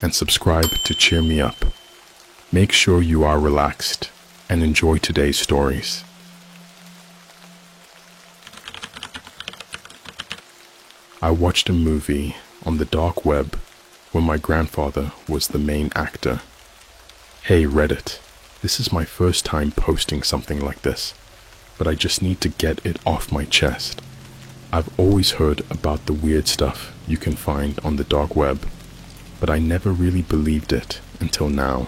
and subscribe to cheer me up. Make sure you are relaxed and enjoy today's stories. I watched a movie on the dark web where my grandfather was the main actor. Hey Reddit, this is my first time posting something like this, but I just need to get it off my chest. I've always heard about the weird stuff you can find on the dark web, but I never really believed it until now.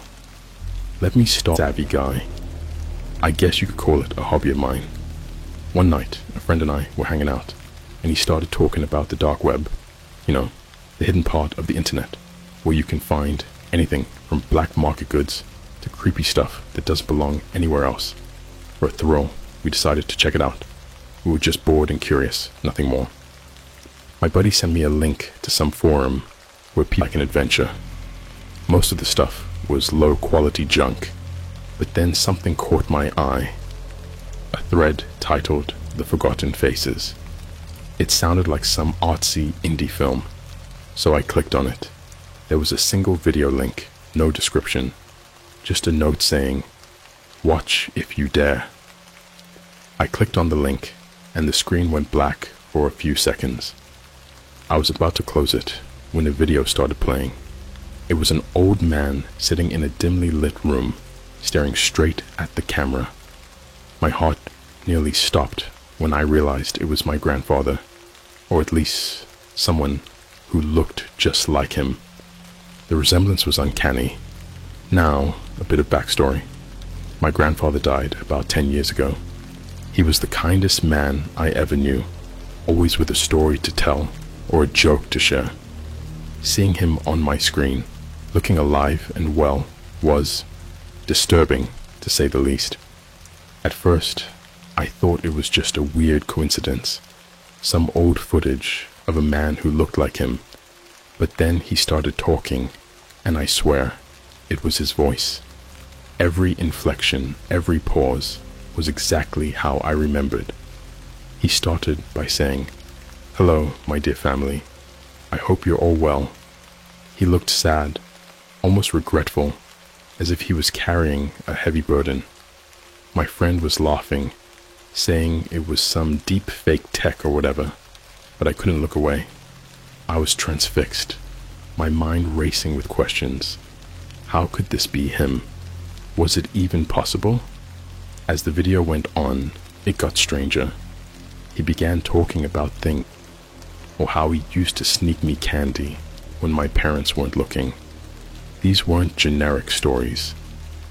Let me start. Savvy guy. I guess you could call it a hobby of mine. One night, a friend and I were hanging out, and he started talking about the dark web. You know, the hidden part of the internet, where you can find anything from black market goods to creepy stuff that doesn't belong anywhere else. For a thrill, we decided to check it out. We were just bored and curious, nothing more. My buddy sent me a link to some forum where people like an adventure. Most of the stuff was low quality junk, but then something caught my eye. A thread titled The Forgotten Faces. It sounded like some artsy indie film, so I clicked on it. There was a single video link, no description, just a note saying, "Watch if you dare." I clicked on the link, and the screen went black for a few seconds. I was about to close it when a video started playing. It was an old man sitting in a dimly lit room, staring straight at the camera. My heart nearly stopped when I realized it was my grandfather, or at least someone who looked just like him. The resemblance was uncanny. Now, a bit of backstory. My grandfather died about 10 years ago. He was the kindest man I ever knew, always with a story to tell or a joke to share. Seeing him on my screen, looking alive and well, was disturbing, to say the least. At first, I thought it was just a weird coincidence, some old footage of a man who looked like him, but then he started talking, and I swear, it was his voice. Every inflection, every pause, was exactly how I remembered. He started by saying, "Hello, my dear family. I hope you're all well." He looked sad, almost regretful, as if he was carrying a heavy burden. My friend was laughing, saying it was some deep fake tech or whatever, but I couldn't look away. I was transfixed, my mind racing with questions. How could this be him? Was it even possible? As the video went on, it got stranger. He began talking about things, or how he used to sneak me candy when my parents weren't looking. These weren't generic stories.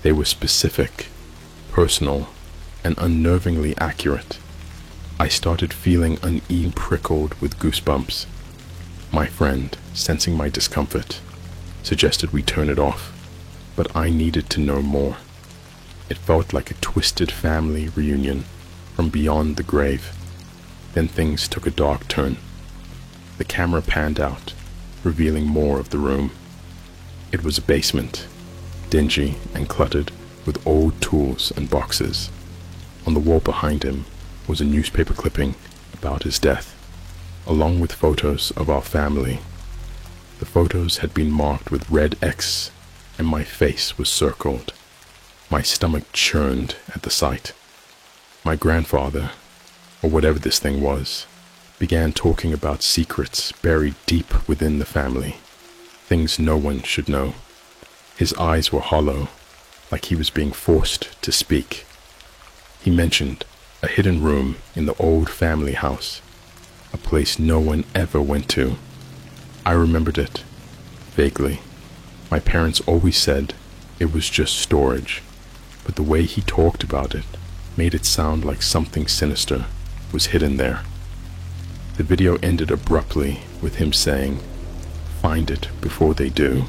They were specific, personal, and unnervingly accurate. I started feeling uneasy, prickled with goosebumps. My friend, sensing my discomfort, suggested we turn it off, but I needed to know more. It felt like a twisted family reunion from beyond the grave. Then things took a dark turn. The camera panned out, revealing more of the room. It was a basement, dingy and cluttered with old tools and boxes. On the wall behind him was a newspaper clipping about his death, along with photos of our family. The photos had been marked with red X, and my face was circled. My stomach churned at the sight. My grandfather, or whatever this thing was, began talking about secrets buried deep within the family, things no one should know. His eyes were hollow, like he was being forced to speak. He mentioned a hidden room in the old family house, a place no one ever went to. I remembered it, vaguely. My parents always said it was just storage, but the way he talked about it made it sound like something sinister was hidden there. The video ended abruptly with him saying, "Find it before they do."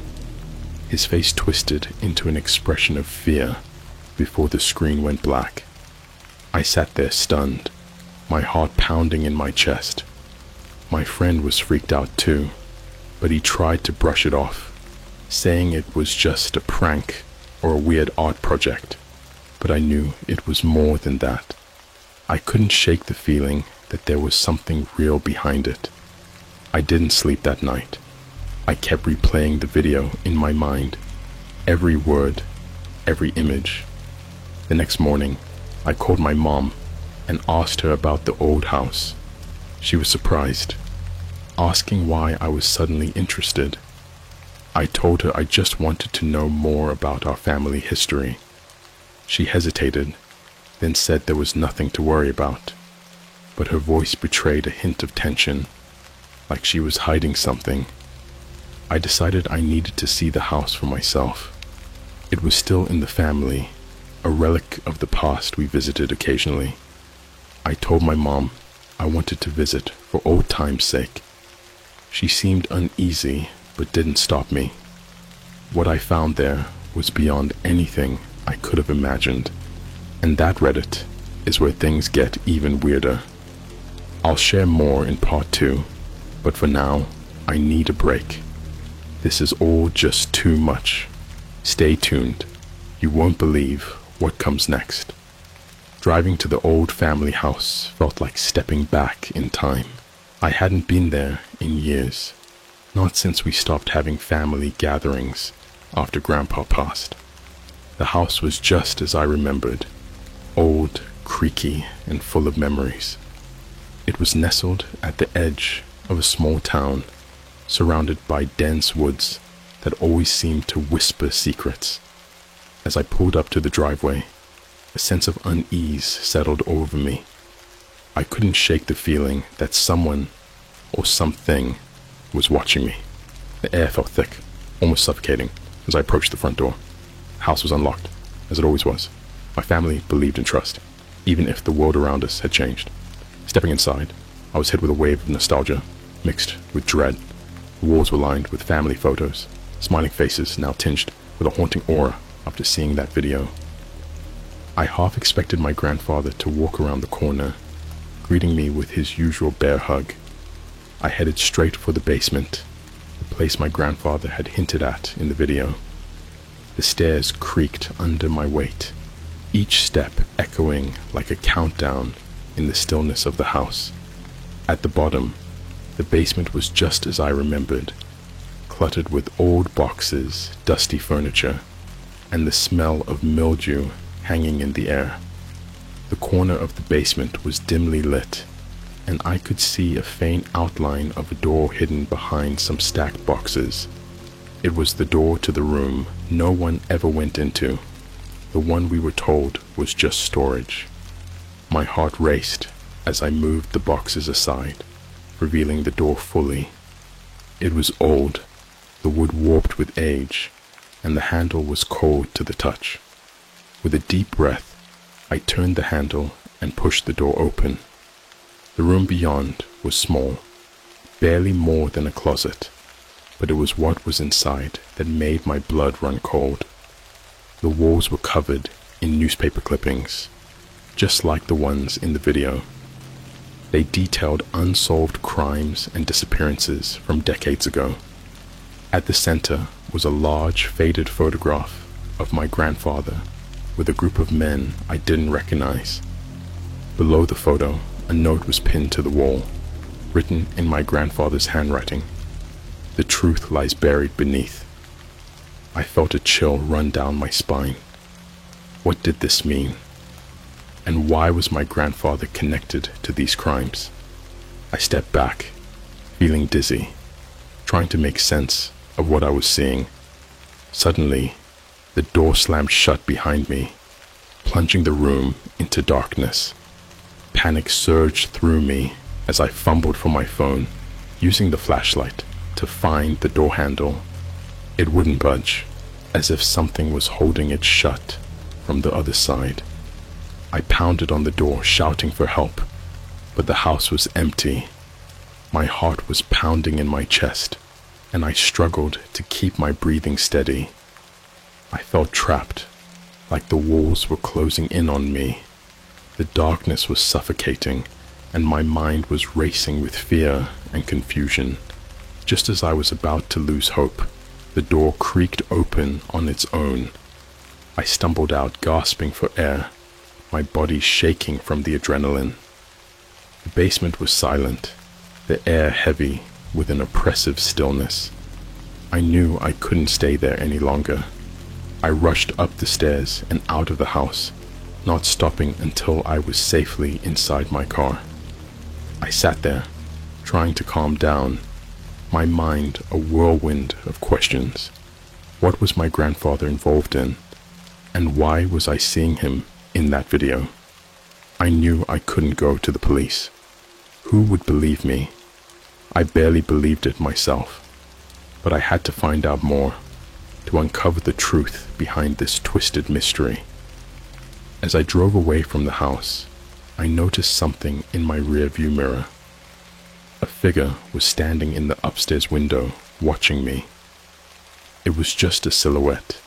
His face twisted into an expression of fear before the screen went black. I sat there stunned, my heart pounding in my chest. My friend was freaked out too, but he tried to brush it off, saying it was just a prank or a weird art project. But I knew it was more than that. I couldn't shake the feeling that there was something real behind it. I didn't sleep that night. I kept replaying the video in my mind, every word, every image. The next morning, I called my mom and asked her about the old house. She was surprised, asking why I was suddenly interested. I told her I just wanted to know more about our family history. She hesitated, then said there was nothing to worry about, but her voice betrayed a hint of tension, like she was hiding something. I decided I needed to see the house for myself. It was still in the family, a relic of the past we visited occasionally. I told my mom I wanted to visit for old time's sake. She seemed uneasy, but didn't stop me. What I found there was beyond anything I could have imagined, and that, Reddit, is where things get even weirder. I'll share more in part 2, but for now, I need a break. This is all just too much. Stay tuned. You won't believe what comes next. Driving to the old family house felt like stepping back in time. I hadn't been there in years, not since we stopped having family gatherings after Grandpa passed. The house was just as I remembered, old, creaky, and full of memories. It was nestled at the edge of a small town, surrounded by dense woods that always seemed to whisper secrets. As I pulled up to the driveway, a sense of unease settled over me. I couldn't shake the feeling that someone or something was watching me. The air felt thick, almost suffocating, as I approached the front door. The house was unlocked, as it always was. My family believed in trust, even if the world around us had changed. Stepping inside, I was hit with a wave of nostalgia, mixed with dread. The walls were lined with family photos, smiling faces now tinged with a haunting aura after seeing that video. I half expected my grandfather to walk around the corner, greeting me with his usual bear hug. I headed straight for the basement, the place my grandfather had hinted at in the video. The stairs creaked under my weight, each step echoing like a countdown in the stillness of the house. At the bottom, the basement was just as I remembered, cluttered with old boxes, dusty furniture, and the smell of mildew hanging in the air. The corner of the basement was dimly lit, and I could see a faint outline of a door hidden behind some stacked boxes. It was the door to the room no one ever went into, the one we were told was just storage. My heart raced as I moved the boxes aside, revealing the door fully. It was old, the wood warped with age, and the handle was cold to the touch. With a deep breath, I turned the handle and pushed the door open. The room beyond was small, barely more than a closet, but it was what was inside that made my blood run cold. The walls were covered in newspaper clippings, just like the ones in the video. They detailed unsolved crimes and disappearances from decades ago. At the center was a large, faded photograph of my grandfather with a group of men I didn't recognize. Below the photo, a note was pinned to the wall, written in my grandfather's handwriting. The truth lies buried beneath. I felt a chill run down my spine. What did this mean? And why was my grandfather connected to these crimes? I stepped back, feeling dizzy, trying to make sense of what I was seeing. Suddenly, the door slammed shut behind me, plunging the room into darkness. Panic surged through me as I fumbled for my phone, using the flashlight to find the door handle. It wouldn't budge, as if something was holding it shut from the other side. I pounded on the door, shouting for help, but the house was empty. My heart was pounding in my chest, and I struggled to keep my breathing steady. I felt trapped, like the walls were closing in on me. The darkness was suffocating, and my mind was racing with fear and confusion. Just as I was about to lose hope, the door creaked open on its own. I stumbled out, gasping for air, my body shaking from the adrenaline. The basement was silent, the air heavy with an oppressive stillness. I knew I couldn't stay there any longer. I rushed up the stairs and out of the house, not stopping until I was safely inside my car. I sat there, trying to calm down, my mind a whirlwind of questions. What was my grandfather involved in? And why was I seeing him in that video? I knew I couldn't go to the police. Who would believe me? I barely believed it myself. But I had to find out more, to uncover the truth behind this twisted mystery. As I drove away from the house, I noticed something in my rearview mirror. A figure was standing in the upstairs window, watching me. It was just a silhouette,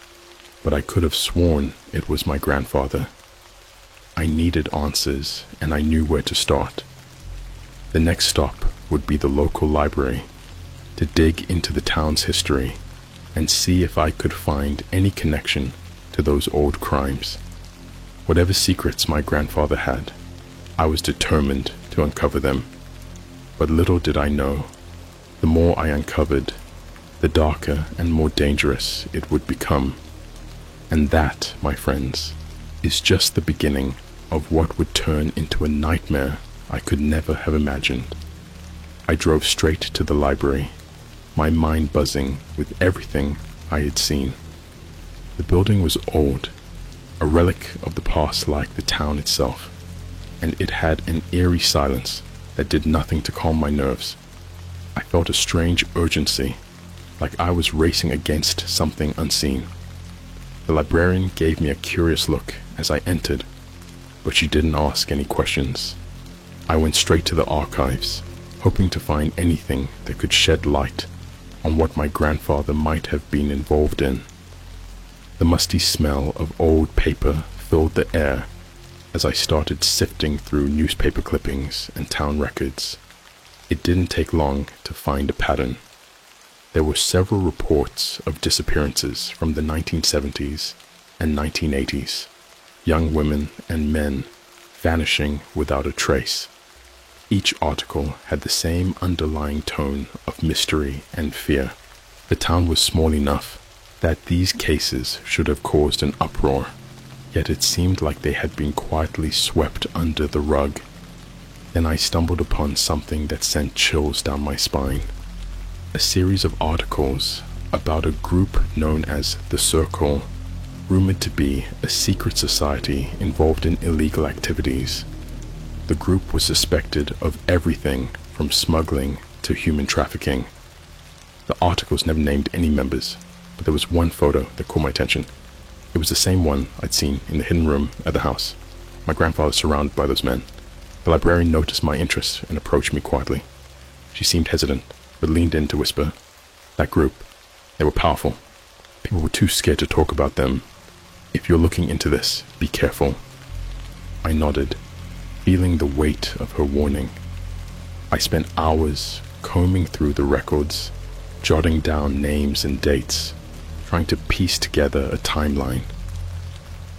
but I could have sworn it was my grandfather. I needed answers, and I knew where to start. The next stop would be the local library, to dig into the town's history and see if I could find any connection to those old crimes. Whatever secrets my grandfather had, I was determined to uncover them. But little did I know, the more I uncovered, the darker and more dangerous it would become. And that, my friends, is just the beginning of what would turn into a nightmare I could never have imagined. I drove straight to the library, my mind buzzing with everything I had seen. The building was old, a relic of the past like the town itself, and it had an eerie silence that did nothing to calm my nerves. I felt a strange urgency, like I was racing against something unseen. The librarian gave me a curious look as I entered, but she didn't ask any questions. I went straight to the archives, hoping to find anything that could shed light on what my grandfather might have been involved in. The musty smell of old paper filled the air as I started sifting through newspaper clippings and town records. It didn't take long to find a pattern. There were several reports of disappearances from the 1970s and 1980s, young women and men vanishing without a trace. Each article had the same underlying tone of mystery and fear. The town was small enough that these cases should have caused an uproar, yet it seemed like they had been quietly swept under the rug. Then I stumbled upon something that sent chills down my spine. A series of articles about a group known as The Circle, rumored to be a secret society involved in illegal activities. The group was suspected of everything from smuggling to human trafficking. The articles never named any members, but there was one photo that caught my attention. It was the same one I'd seen in the hidden room at the house. My grandfather surrounded by those men. The librarian noticed my interest and approached me quietly. She seemed hesitant, but leaned in to whisper, "That group, they were powerful. People were too scared to talk about them. If you're looking into this, be careful." I nodded, feeling the weight of her warning. I spent hours combing through the records, jotting down names and dates, trying to piece together a timeline.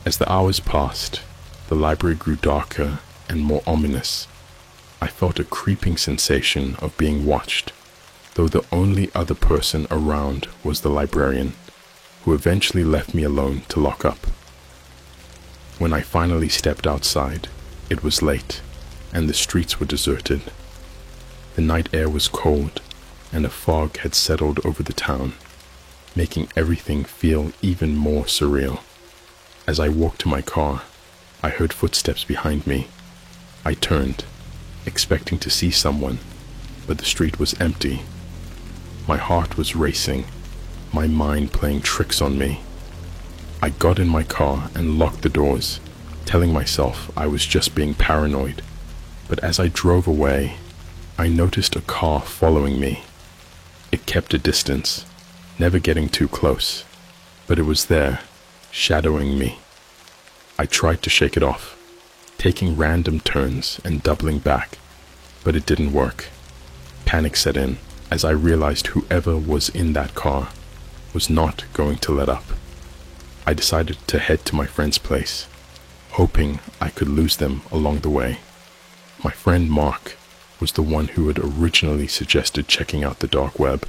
As the hours passed, the library grew darker and more ominous. I felt a creeping sensation of being watched, though the only other person around was the librarian, who eventually left me alone to lock up. When I finally stepped outside, it was late, and the streets were deserted. The night air was cold, and a fog had settled over the town, making everything feel even more surreal. As I walked to my car, I heard footsteps behind me. I turned, expecting to see someone, but the street was empty. My heart was racing, my mind playing tricks on me. I got in my car and locked the doors, telling myself I was just being paranoid. But as I drove away, I noticed a car following me. It kept a distance, never getting too close, but it was there, shadowing me. I tried to shake it off, taking random turns and doubling back, but it didn't work. Panic set in as I realized whoever was in that car was not going to let up. I decided to head to my friend's place, hoping I could lose them along the way. My friend Mark was the one who had originally suggested checking out the dark web,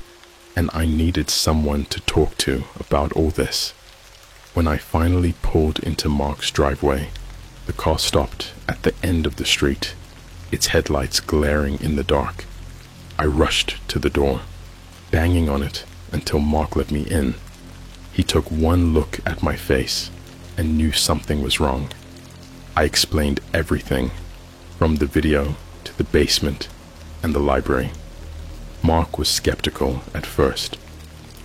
and I needed someone to talk to about all this. When I finally pulled into Mark's driveway, the car stopped at the end of the street, its headlights glaring in the dark. I rushed to the door, banging on it until Mark let me in. He took one look at my face and knew something was wrong. I explained everything, from the video to the basement and the library. Mark was skeptical at first,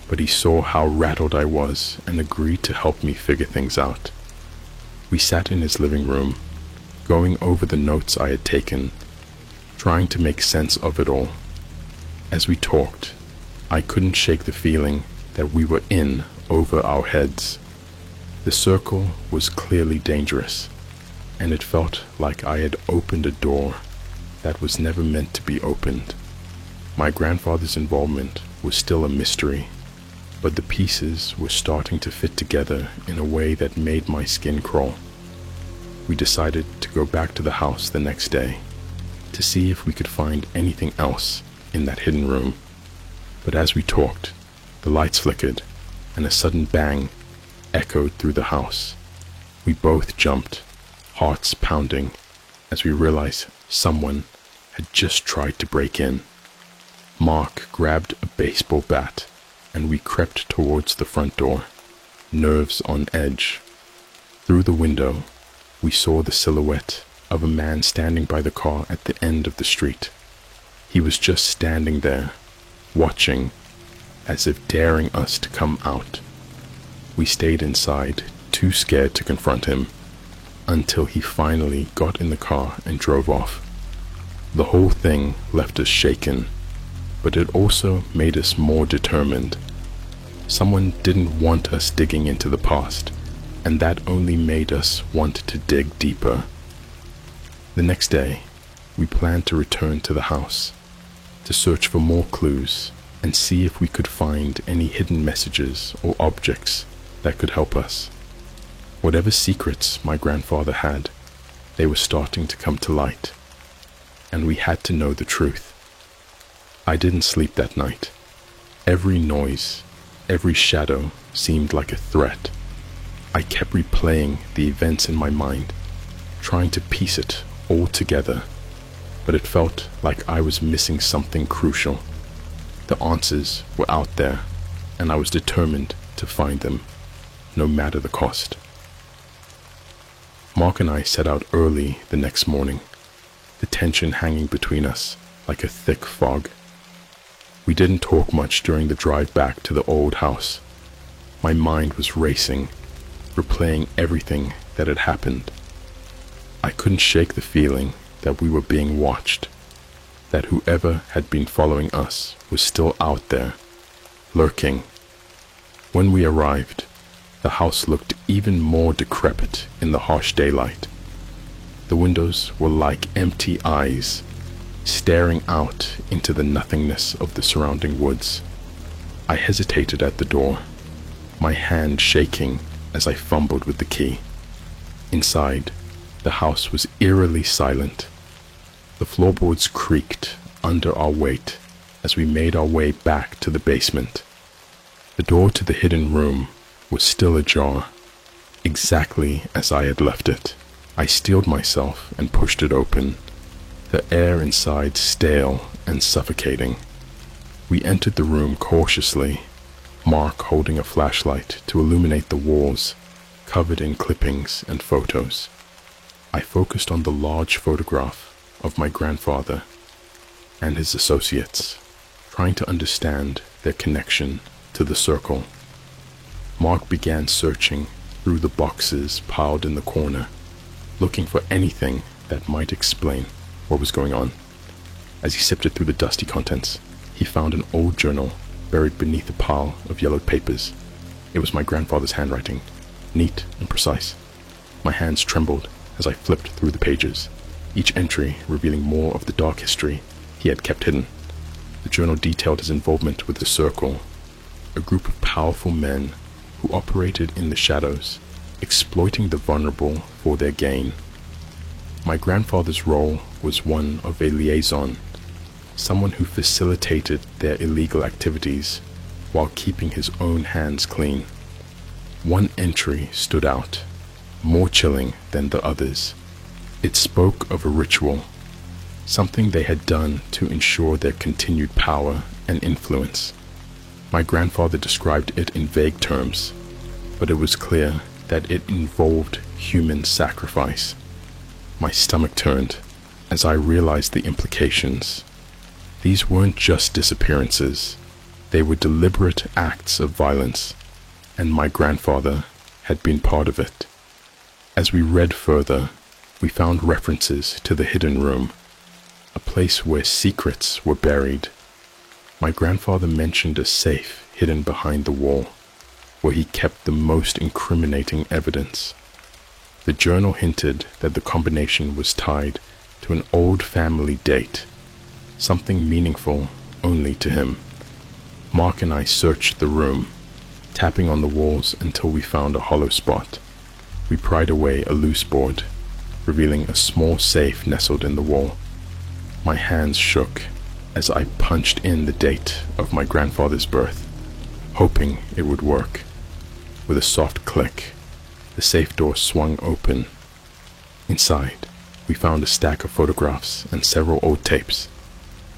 but he saw how rattled I was and agreed to help me figure things out. We sat in his living room, going over the notes I had taken, trying to make sense of it all. As we talked, I couldn't shake the feeling that we were in over our heads. The circle was clearly dangerous, and it felt like I had opened a door that was never meant to be opened. My grandfather's involvement was still a mystery, but the pieces were starting to fit together in a way that made my skin crawl. We decided to go back to the house the next day to see if we could find anything else in that hidden room. But as we talked, the lights flickered and a sudden bang echoed through the house. We both jumped, hearts pounding, as we realized someone had just tried to break in. Mark grabbed a baseball bat and we crept towards the front door, nerves on edge. Through the window, we saw the silhouette of a man standing by the car at the end of the street. He was just standing there, watching, as if daring us to come out. We stayed inside, too scared to confront him, until he finally got in the car and drove off. The whole thing left us shaken, but it also made us more determined. Someone didn't want us digging into the past, and that only made us want to dig deeper. The next day, we planned to return to the house, to search for more clues and see if we could find any hidden messages or objects that could help us. Whatever secrets my grandfather had, they were starting to come to light, and we had to know the truth. I didn't sleep that night. Every noise, every shadow seemed like a threat. I kept replaying the events in my mind, trying to piece it all together, but it felt like I was missing something crucial. The answers were out there, and I was determined to find them, no matter the cost. Mark and I set out early the next morning, the tension hanging between us like a thick fog. We didn't talk much during the drive back to the old house. My mind was racing, replaying everything that had happened. I couldn't shake the feeling that we were being watched, that whoever had been following us was still out there, lurking. When we arrived, the house looked even more decrepit in the harsh daylight. The windows were like empty eyes, staring out into the nothingness of the surrounding woods. I hesitated at the door, my hand shaking as I fumbled with the key. Inside, the house was eerily silent. The floorboards creaked under our weight as we made our way back to the basement. The door to the hidden room was still ajar, exactly as I had left it. I steeled myself and pushed it open, the air inside stale and suffocating. We entered the room cautiously, Mark holding a flashlight to illuminate the walls, covered in clippings and photos. I focused on the large photograph of my grandfather and his associates, trying to understand their connection to the circle. Mark began searching through the boxes piled in the corner, looking for anything that might explain what was going on. As he sifted through the dusty contents, he found an old journal buried beneath a pile of yellowed papers. It was my grandfather's handwriting, neat and precise. My hands trembled as I flipped through the pages, each entry revealing more of the dark history he had kept hidden. The journal detailed his involvement with the Circle, a group of powerful men who operated in the shadows, exploiting the vulnerable for their gain. My grandfather's role was one of a liaison, someone who facilitated their illegal activities while keeping his own hands clean. One entry stood out, more chilling than the others. It spoke of a ritual, something they had done to ensure their continued power and influence. My grandfather described it in vague terms, but it was clear that it involved human sacrifice. My stomach turned as I realized the implications. These weren't just disappearances, they were deliberate acts of violence, and my grandfather had been part of it. As we read further, we found references to the hidden room, a place where secrets were buried. My grandfather mentioned a safe hidden behind the wall, where he kept the most incriminating evidence. The journal hinted that the combination was tied to an old family date, something meaningful only to him. Mark and I searched the room, tapping on the walls until we found a hollow spot. We pried away a loose board, revealing a small safe nestled in the wall. My hands shook as I punched in the date of my grandfather's birth, hoping it would work. With a soft click, the safe door swung open. Inside, we found a stack of photographs and several old tapes.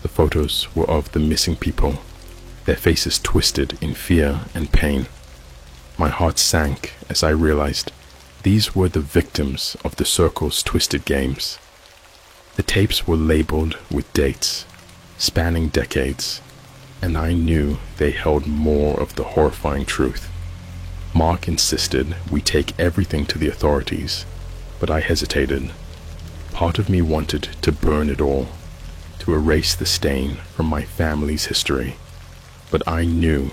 The photos were of the missing people, their faces twisted in fear and pain. My heart sank as I realized these were the victims of the Circle's twisted games. The tapes were labeled with dates, spanning decades, and I knew they held more of the horrifying truth. Mark insisted we take everything to the authorities, but I hesitated. Part of me wanted to burn it all, to erase the stain from my family's history, but I knew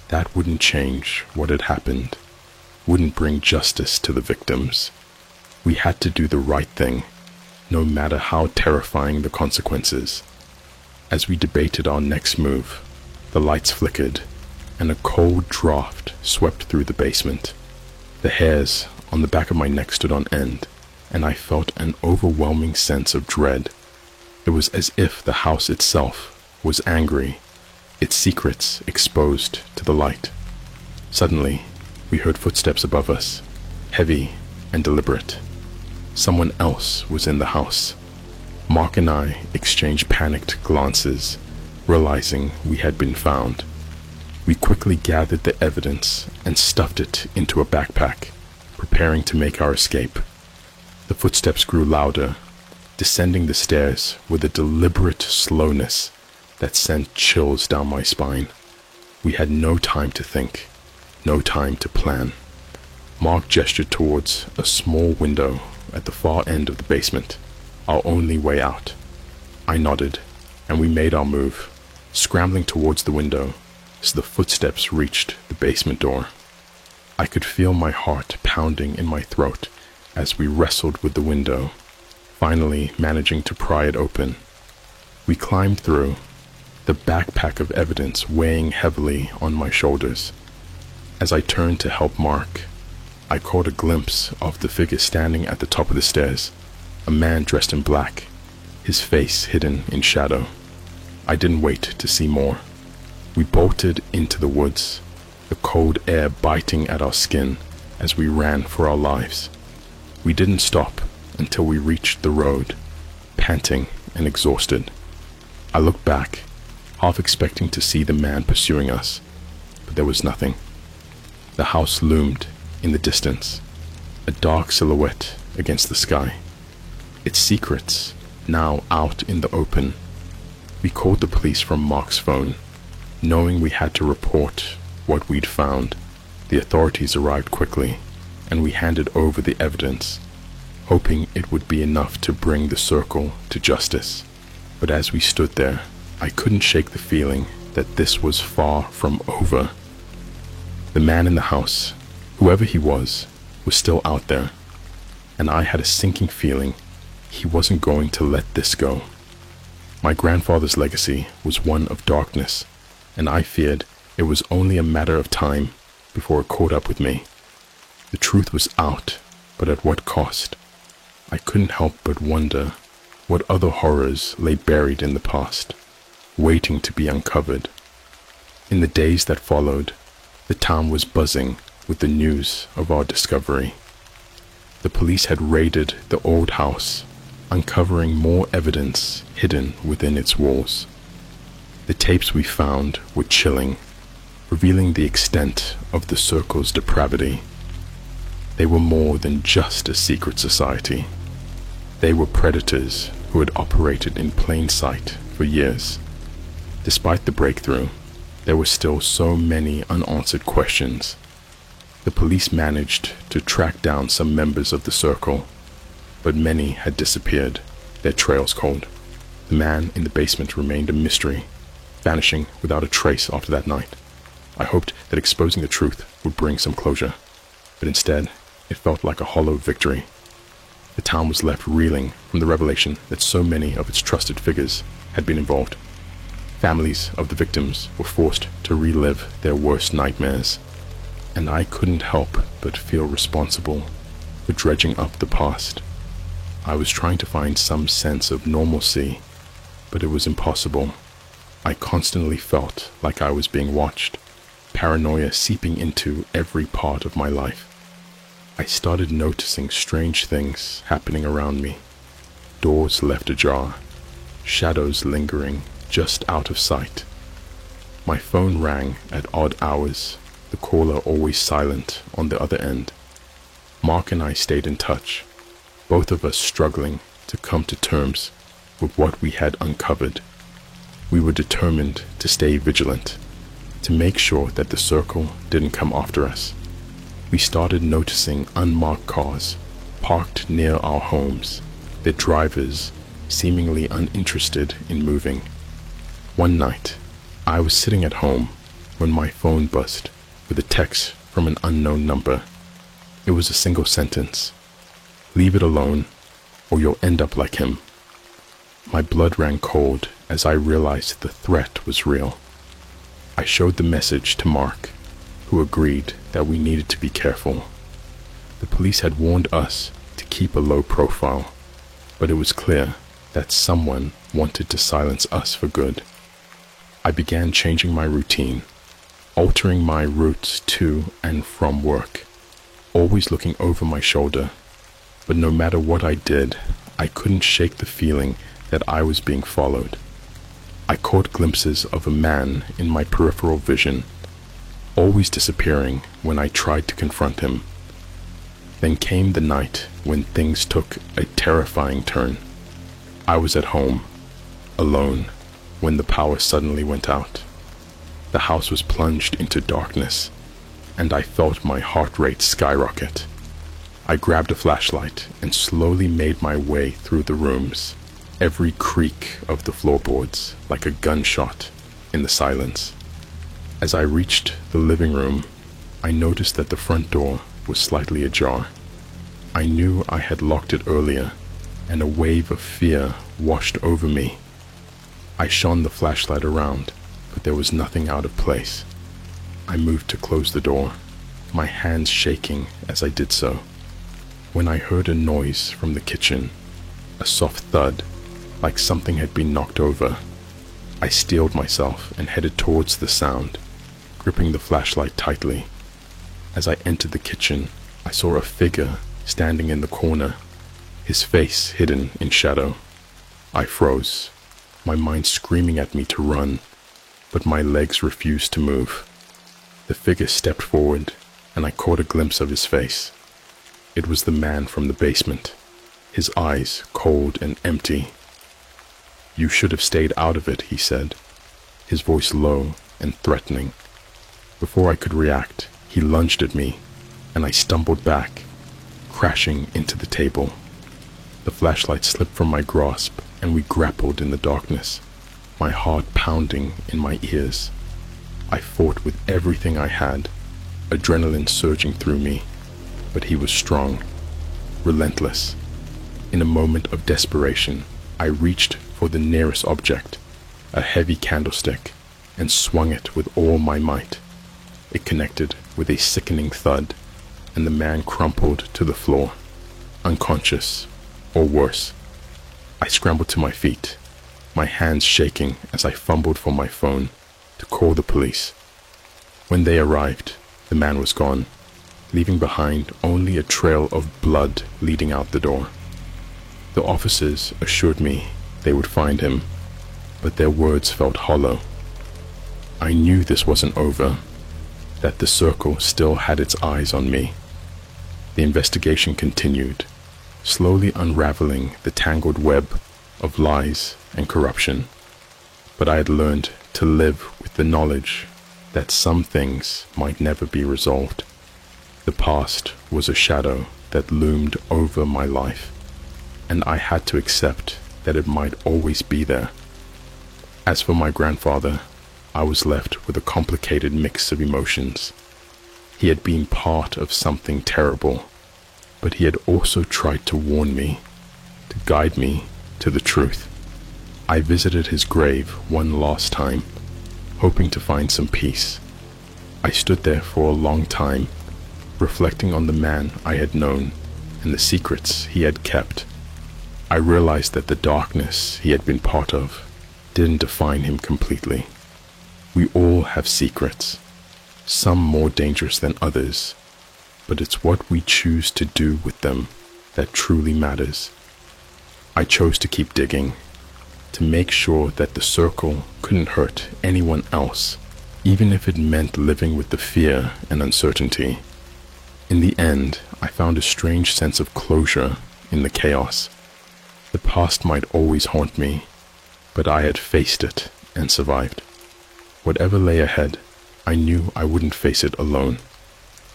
that wouldn't change what had happened, wouldn't bring justice to the victims. We had to do the right thing, no matter how terrifying the consequences. As we debated our next move, the lights flickered, and a cold draft swept through the basement. The hairs on the back of my neck stood on end, and I felt an overwhelming sense of dread. It was as if the house itself was angry, its secrets exposed to the light. Suddenly, we heard footsteps above us, heavy and deliberate. Someone else was in the house. Mark and I exchanged panicked glances, realizing we had been found. We quickly gathered the evidence and stuffed it into a backpack, preparing to make our escape. The footsteps grew louder, descending the stairs with a deliberate slowness that sent chills down my spine. We had no time to think, no time to plan. Mark gestured towards a small window at the far end of the basement, our only way out. I nodded, and we made our move, scrambling towards the window as the footsteps reached the basement door. I could feel my heart pounding in my throat as we wrestled with the window, finally managing to pry it open. We climbed through, the backpack of evidence weighing heavily on my shoulders. As I turned to help Mark, I caught a glimpse of the figure standing at the top of the stairs, a man dressed in black, his face hidden in shadow. I didn't wait to see more. We bolted into the woods, the cold air biting at our skin as we ran for our lives. We didn't stop until we reached the road, panting and exhausted. I looked back, half expecting to see the man pursuing us, but there was nothing. The house loomed in the distance, a dark silhouette against the sky, its secrets now out in the open. We called the police from Mark's phone, knowing we had to report what we'd found. The authorities arrived quickly, and we handed over the evidence, hoping it would be enough to bring the Circle to justice. But as we stood there, I couldn't shake the feeling that this was far from over. The man in the house, whoever he was still out there, and I had a sinking feeling he wasn't going to let this go. My grandfather's legacy was one of darkness, and I feared it was only a matter of time before it caught up with me. The truth was out, but at what cost? I couldn't help but wonder what other horrors lay buried in the past, waiting to be uncovered. In the days that followed, the town was buzzing with the news of our discovery. The police had raided the old house, uncovering more evidence hidden within its walls. The tapes we found were chilling, revealing the extent of the circle's depravity. They were more than just a secret society. They were predators who had operated in plain sight for years. Despite the breakthrough, there were still so many unanswered questions. The police managed to track down some members of the circle, but many had disappeared, their trails cold. The man in the basement remained a mystery, vanishing without a trace after that night. I hoped that exposing the truth would bring some closure, but instead, it felt like a hollow victory. The town was left reeling from the revelation that so many of its trusted figures had been involved. Families of the victims were forced to relive their worst nightmares, and I couldn't help but feel responsible for dredging up the past. I was trying to find some sense of normalcy, but it was impossible. I constantly felt like I was being watched, paranoia seeping into every part of my life. I started noticing strange things happening around me. Doors left ajar, shadows lingering just out of sight. My phone rang at odd hours, the caller always silent on the other end. Mark and I stayed in touch, both of us struggling to come to terms with what we had uncovered. We were determined to stay vigilant, to make sure that the circle didn't come after us. We started noticing unmarked cars parked near our homes, their drivers seemingly uninterested in moving. One night, I was sitting at home when my phone buzzed with a text from an unknown number. It was a single sentence: "Leave it alone, or you'll end up like him." My blood ran cold as I realized the threat was real. I showed the message to Mark, who agreed that we needed to be careful. The police had warned us to keep a low profile, but it was clear that someone wanted to silence us for good. I began changing my routine, altering my routes to and from work, always looking over my shoulder. But no matter what I did, I couldn't shake the feeling that I was being followed. I caught glimpses of a man in my peripheral vision, always disappearing when I tried to confront him. Then came the night when things took a terrifying turn. I was at home, alone, when the power suddenly went out. The house was plunged into darkness, and I felt my heart rate skyrocket. I grabbed a flashlight and slowly made my way through the rooms, every creak of the floorboards like a gunshot in the silence. As I reached the living room, I noticed that the front door was slightly ajar. I knew I had locked it earlier, and a wave of fear washed over me. I shone the flashlight around, but there was nothing out of place. I moved to close the door, my hands shaking as I did so, when I heard a noise from the kitchen, a soft thud, like something had been knocked over. I steeled myself and headed towards the sound, gripping the flashlight tightly. As I entered the kitchen, I saw a figure standing in the corner, his face hidden in shadow. I froze, my mind screaming at me to run, but my legs refused to move. The figure stepped forward, and I caught a glimpse of his face. It was the man from the basement, his eyes cold and empty. "You should have stayed out of it," he said, his voice low and threatening. Before I could react, he lunged at me, and I stumbled back, crashing into the table. The flashlight slipped from my grasp, and we grappled in the darkness, my heart pounding in my ears. I fought with everything I had, adrenaline surging through me, but he was strong, relentless. In a moment of desperation, I reached for the nearest object, a heavy candlestick, and swung it with all my might. It connected with a sickening thud, and the man crumpled to the floor, unconscious, or worse. I scrambled to my feet, my hands shaking as I fumbled for my phone. to call the police. When they arrived, the man was gone, leaving behind only a trail of blood leading out the door. The officers assured me they would find him, but their words felt hollow. I knew this wasn't over, that the circle still had its eyes on me. The investigation continued, slowly unraveling the tangled web of lies and corruption. But I had learned to live with the knowledge that some things might never be resolved. The past was a shadow that loomed over my life, and I had to accept that it might always be there. As for my grandfather, I was left with a complicated mix of emotions. He had been part of something terrible, but he had also tried to warn me, to guide me to the truth. I visited his grave one last time, hoping to find some peace. I stood there for a long time, reflecting on the man I had known and the secrets he had kept. I realized that the darkness he had been part of didn't define him completely. We all have secrets, some more dangerous than others, but it's what we choose to do with them that truly matters. I chose to keep digging, to make sure that the circle couldn't hurt anyone else, even if it meant living with the fear and uncertainty. In the end, I found a strange sense of closure in the chaos. The past might always haunt me, but I had faced it and survived. Whatever lay ahead, I knew I wouldn't face it alone.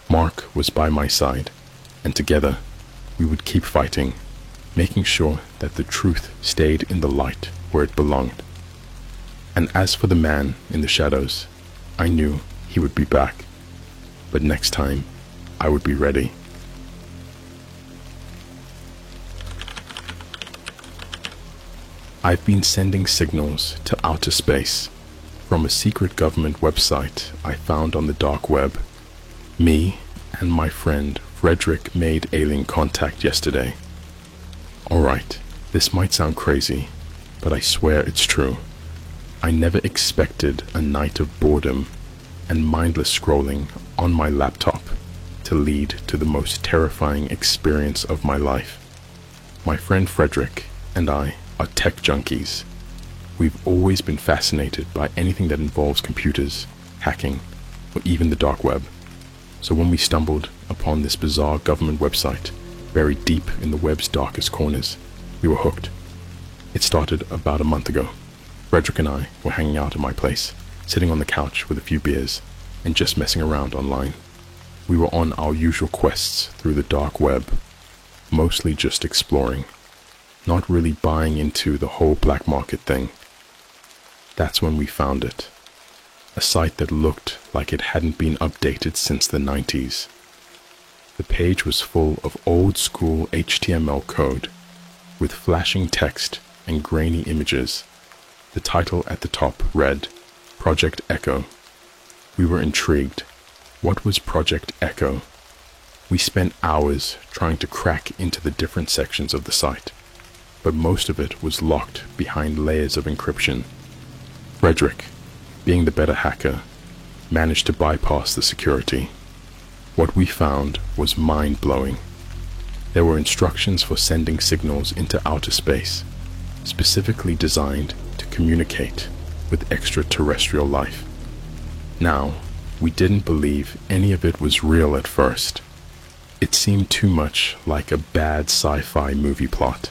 Mark was by my side, and together we would keep fighting, making sure that the truth stayed in the light where it belonged. And as for the man in the shadows, I knew he would be back, but next time I would be ready. I've been sending signals to outer space from a secret government website I found on the dark web. Me and my friend Frederick made alien contact yesterday. Alright, this might sound crazy, but I swear it's true. I never expected a night of boredom and mindless scrolling on my laptop to lead to the most terrifying experience of my life. My friend Frederick and I are tech junkies. We've always been fascinated by anything that involves computers, hacking, or even the dark web. So when we stumbled upon this bizarre government website, buried deep in the web's darkest corners, we were hooked. It started about a month ago. Frederick and I were hanging out at my place, sitting on the couch with a few beers, and just messing around online. We were on our usual quests through the dark web, mostly just exploring, not really buying into the whole black market thing. That's when we found it. A site that looked like it hadn't been updated since the 90s. The page was full of old school HTML code, with flashing text and grainy images. The title at the top read, Project Echo. We were intrigued. What was Project Echo? We spent hours trying to crack into the different sections of the site, but most of it was locked behind layers of encryption. Frederick, being the better hacker, managed to bypass the security. What we found was mind-blowing. There were instructions for sending signals into outer space, specifically designed to communicate with extraterrestrial life. Now, we didn't believe any of it was real at first. It seemed too much like a bad sci-fi movie plot,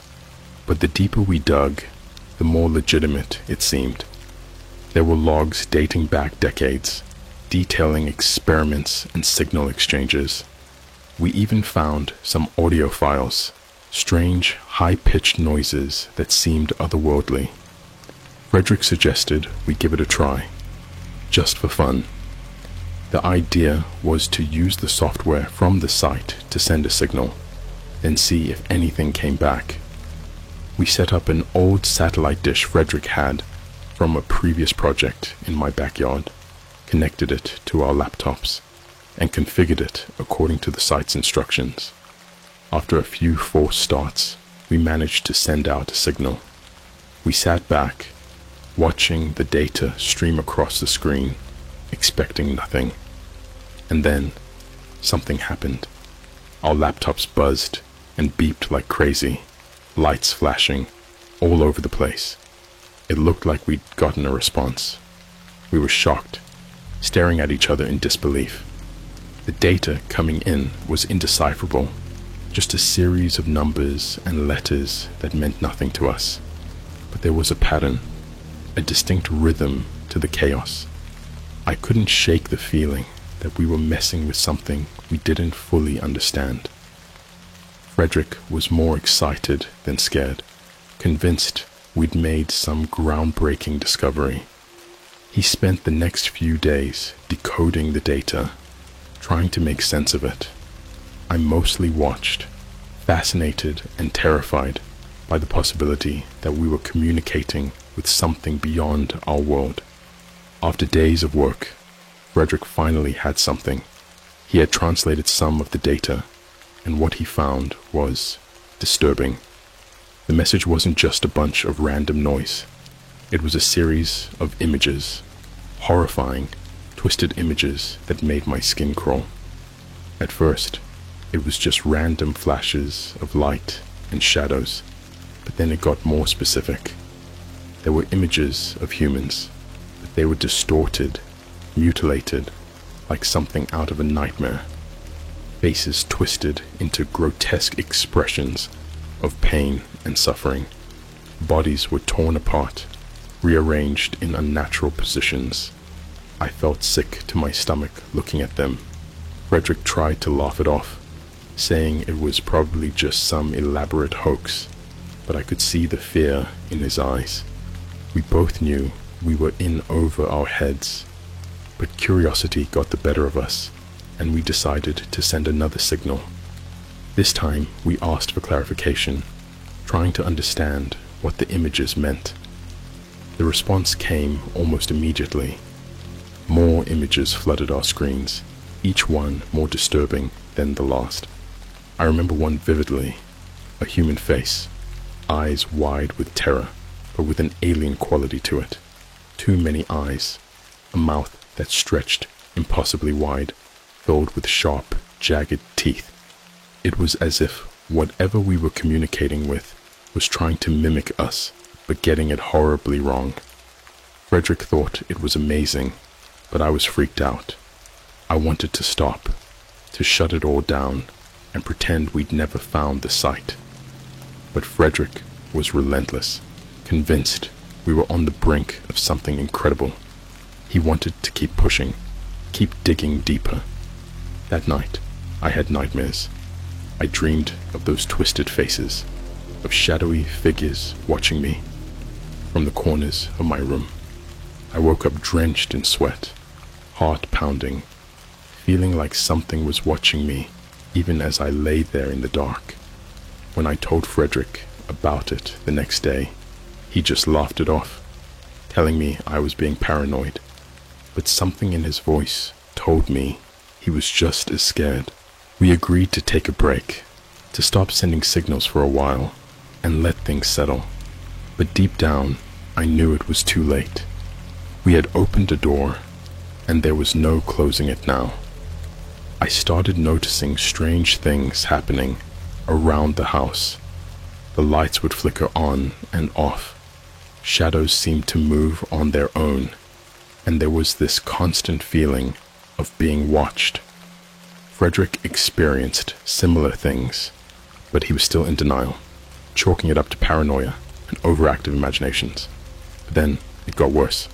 but the deeper we dug, the more legitimate it seemed. There were logs dating back decades, detailing experiments and signal exchanges. We even found some audio files, strange, high-pitched noises that seemed otherworldly. Frederick suggested we give it a try, just for fun. The idea was to use the software from the site to send a signal, then see if anything came back. We set up an old satellite dish Frederick had from a previous project in my backyard, connected it to our laptops, and configured it according to the site's instructions. After a few forced starts, we managed to send out a signal. We sat back, watching the data stream across the screen, expecting nothing. And then, something happened. Our laptops buzzed and beeped like crazy, lights flashing all over the place. It looked like we'd gotten a response. We were shocked, staring at each other in disbelief. The data coming in was indecipherable, just a series of numbers and letters that meant nothing to us. But there was a pattern, a distinct rhythm to the chaos. I couldn't shake the feeling that we were messing with something we didn't fully understand. Frederick was more excited than scared, convinced we'd made some groundbreaking discovery. He spent the next few days decoding the data, trying to make sense of it. I mostly watched, fascinated and terrified by the possibility that we were communicating with something beyond our world. After days of work, Frederick finally had something. He had translated some of the data, and what he found was disturbing. The message wasn't just a bunch of random noise. It was a series of images, horrifying, twisted images that made my skin crawl. At first, it was just random flashes of light and shadows, but then it got more specific. There were images of humans, but they were distorted, mutilated, like something out of a nightmare. Faces twisted into grotesque expressions of pain and suffering. Bodies were torn apart, rearranged in unnatural positions. I felt sick to my stomach looking at them. Frederick tried to laugh it off, saying it was probably just some elaborate hoax, but I could see the fear in his eyes. We both knew we were in over our heads, but curiosity got the better of us, and we decided to send another signal. This time we asked for clarification, trying to understand what the images meant. The response came almost immediately. More images flooded our screens, each one more disturbing than the last. I remember one vividly, a human face, eyes wide with terror, but with an alien quality to it. Too many eyes, a mouth that stretched impossibly wide, filled with sharp, jagged teeth. It was as if whatever we were communicating with was trying to mimic us, but getting it horribly wrong. Frederick thought it was amazing, but I was freaked out. I wanted to stop, to shut it all down, and pretend we'd never found the site. But Frederick was relentless, convinced we were on the brink of something incredible. He wanted to keep pushing, keep digging deeper. That night, I had nightmares. I dreamed of those twisted faces, of shadowy figures watching me from the corners of my room. I woke up drenched in sweat, heart pounding, feeling like something was watching me even as I lay there in the dark. When I told Frederick about it the next day, he just laughed it off, telling me I was being paranoid. But something in his voice told me he was just as scared. We agreed to take a break, to stop sending signals for a while, and let things settle. But deep down, I knew it was too late. We had opened a door, and there was no closing it now. I started noticing strange things happening around the house. The lights would flicker on and off. Shadows seemed to move on their own, and there was this constant feeling of being watched. Frederick experienced similar things, but he was still in denial, chalking it up to paranoia and overactive imaginations. But then it got worse.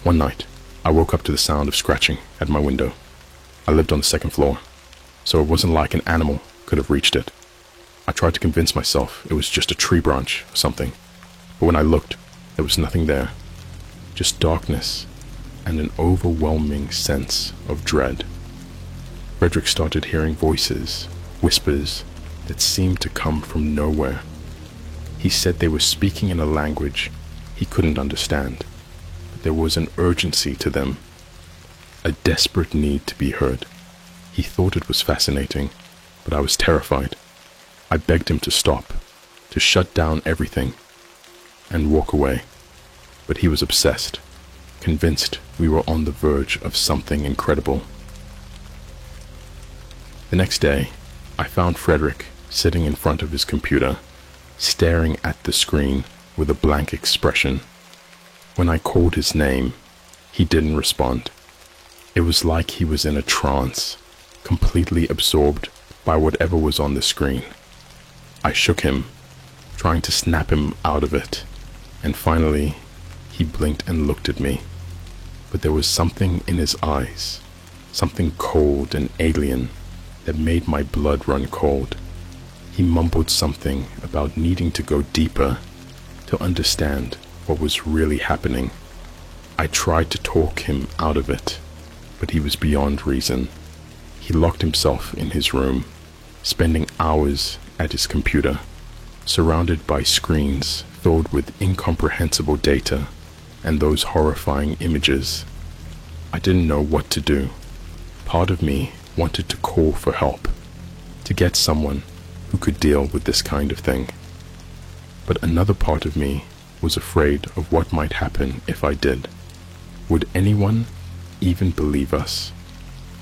One night, I woke up to the sound of scratching at my window. I lived on the second floor, so it wasn't like an animal could have reached it. I tried to convince myself it was just a tree branch or something, but when I looked, there was nothing there, just darkness and an overwhelming sense of dread. Frederick started hearing voices, whispers that seemed to come from nowhere. He said they were speaking in a language he couldn't understand, but there was an urgency to them, a desperate need to be heard. He thought it was fascinating, but I was terrified. I begged him to stop, to shut down everything, and walk away. but he was obsessed, convinced we were on the verge of something incredible. The next day, I found Frederick sitting in front of his computer, staring at the screen with a blank expression. When I called his name, he didn't respond. It was like he was in a trance, completely absorbed by whatever was on the screen. I shook him, trying to snap him out of it, and finally, he blinked and looked at me. But there was something in his eyes, something cold and alien, that made my blood run cold. He mumbled something about needing to go deeper to understand what was really happening. I tried to talk him out of it, but he was beyond reason. He locked himself in his room, spending hours at his computer, surrounded by screens filled with incomprehensible data and those horrifying images. I didn't know what to do. Part of me wanted to call for help, to get someone who could deal with this kind of thing. But another part of me was afraid of what might happen if I did. Would anyone even believe us?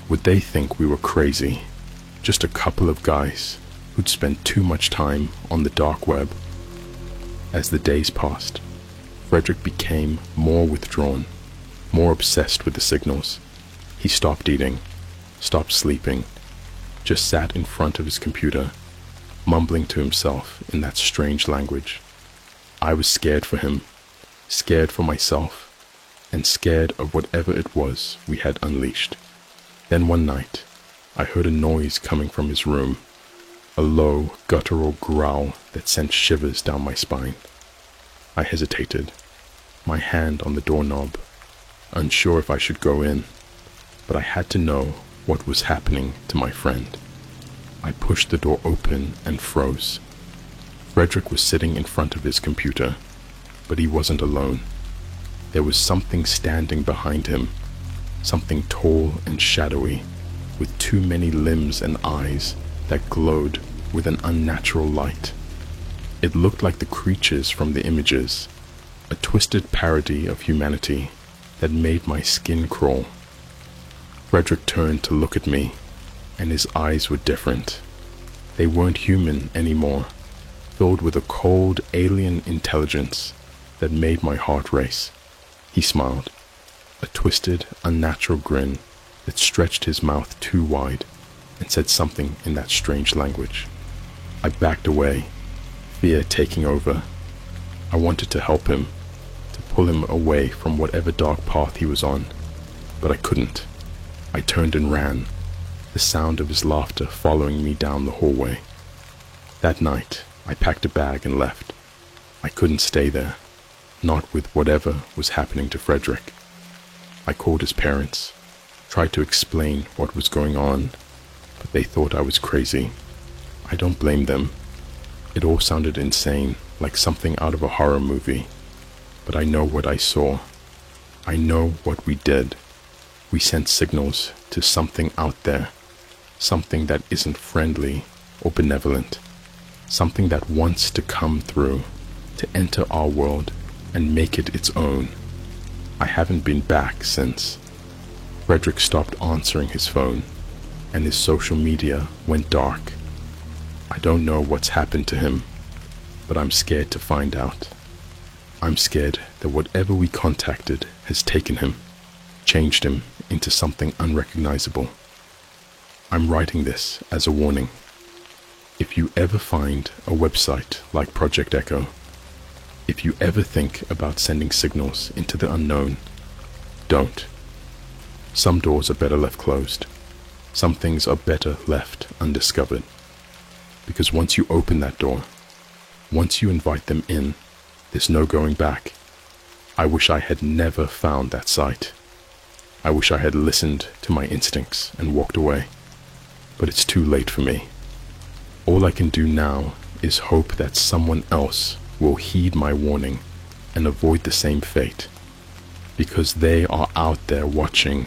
Would they think we were crazy, just a couple of guys who'd spent too much time on the dark web? As the days passed, Frederick became more withdrawn, more obsessed with the signals. He stopped eating, stopped sleeping, just sat in front of his computer, mumbling to himself in that strange language. I was scared for him, scared for myself, and scared of whatever it was we had unleashed. Then one night, I heard a noise coming from his room, a low, guttural growl that sent shivers down my spine. I hesitated, my hand on the doorknob, unsure if I should go in, but I had to know what was happening to my friend. I pushed the door open and froze. Frederick was sitting in front of his computer, but he wasn't alone. There was something standing behind him, something tall and shadowy, with too many limbs and eyes that glowed with an unnatural light. It looked like the creatures from the images, a twisted parody of humanity that made my skin crawl. Frederick turned to look at me, and his eyes were different. They weren't human anymore, filled with a cold, alien intelligence that made my heart race. He smiled, a twisted, unnatural grin that stretched his mouth too wide, and said something in that strange language. I backed away, fear taking over. I wanted to help him, to pull him away from whatever dark path he was on, but I couldn't. I turned and ran, the sound of his laughter following me down the hallway. That night, I packed a bag and left. I couldn't stay there, not with whatever was happening to Frederick. I called his parents, tried to explain what was going on, but they thought I was crazy. I don't blame them. It all sounded insane, like something out of a horror movie. But I know what I saw. I know what we did. We sent signals to something out there, something that isn't friendly or benevolent, something that wants to come through, to enter our world and make it its own. I haven't been back since. Frederick stopped answering his phone, and his social media went dark. I don't know what's happened to him, but I'm scared to find out. I'm scared that whatever we contacted has taken him, changed him into something unrecognizable. I'm writing this as a warning. If you ever find a website like Project Echo, if you ever think about sending signals into the unknown, don't. Some doors are better left closed. Some things are better left undiscovered. Because once you open that door, once you invite them in, there's no going back. I wish I had never found that site. I wish I had listened to my instincts and walked away. But it's too late for me. All I can do now is hope that someone else will heed my warning and avoid the same fate. Because they are out there watching,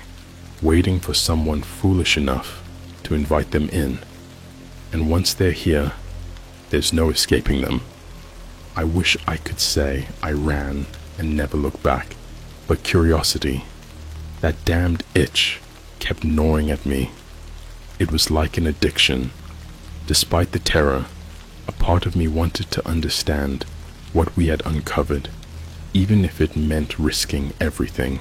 waiting for someone foolish enough to invite them in. And once they're here, there's no escaping them. I wish I could say I ran and never looked back. But curiosity, that damned itch, kept gnawing at me. It was like an addiction. Despite the terror, a part of me wanted to understand what we had uncovered, even if it meant risking everything.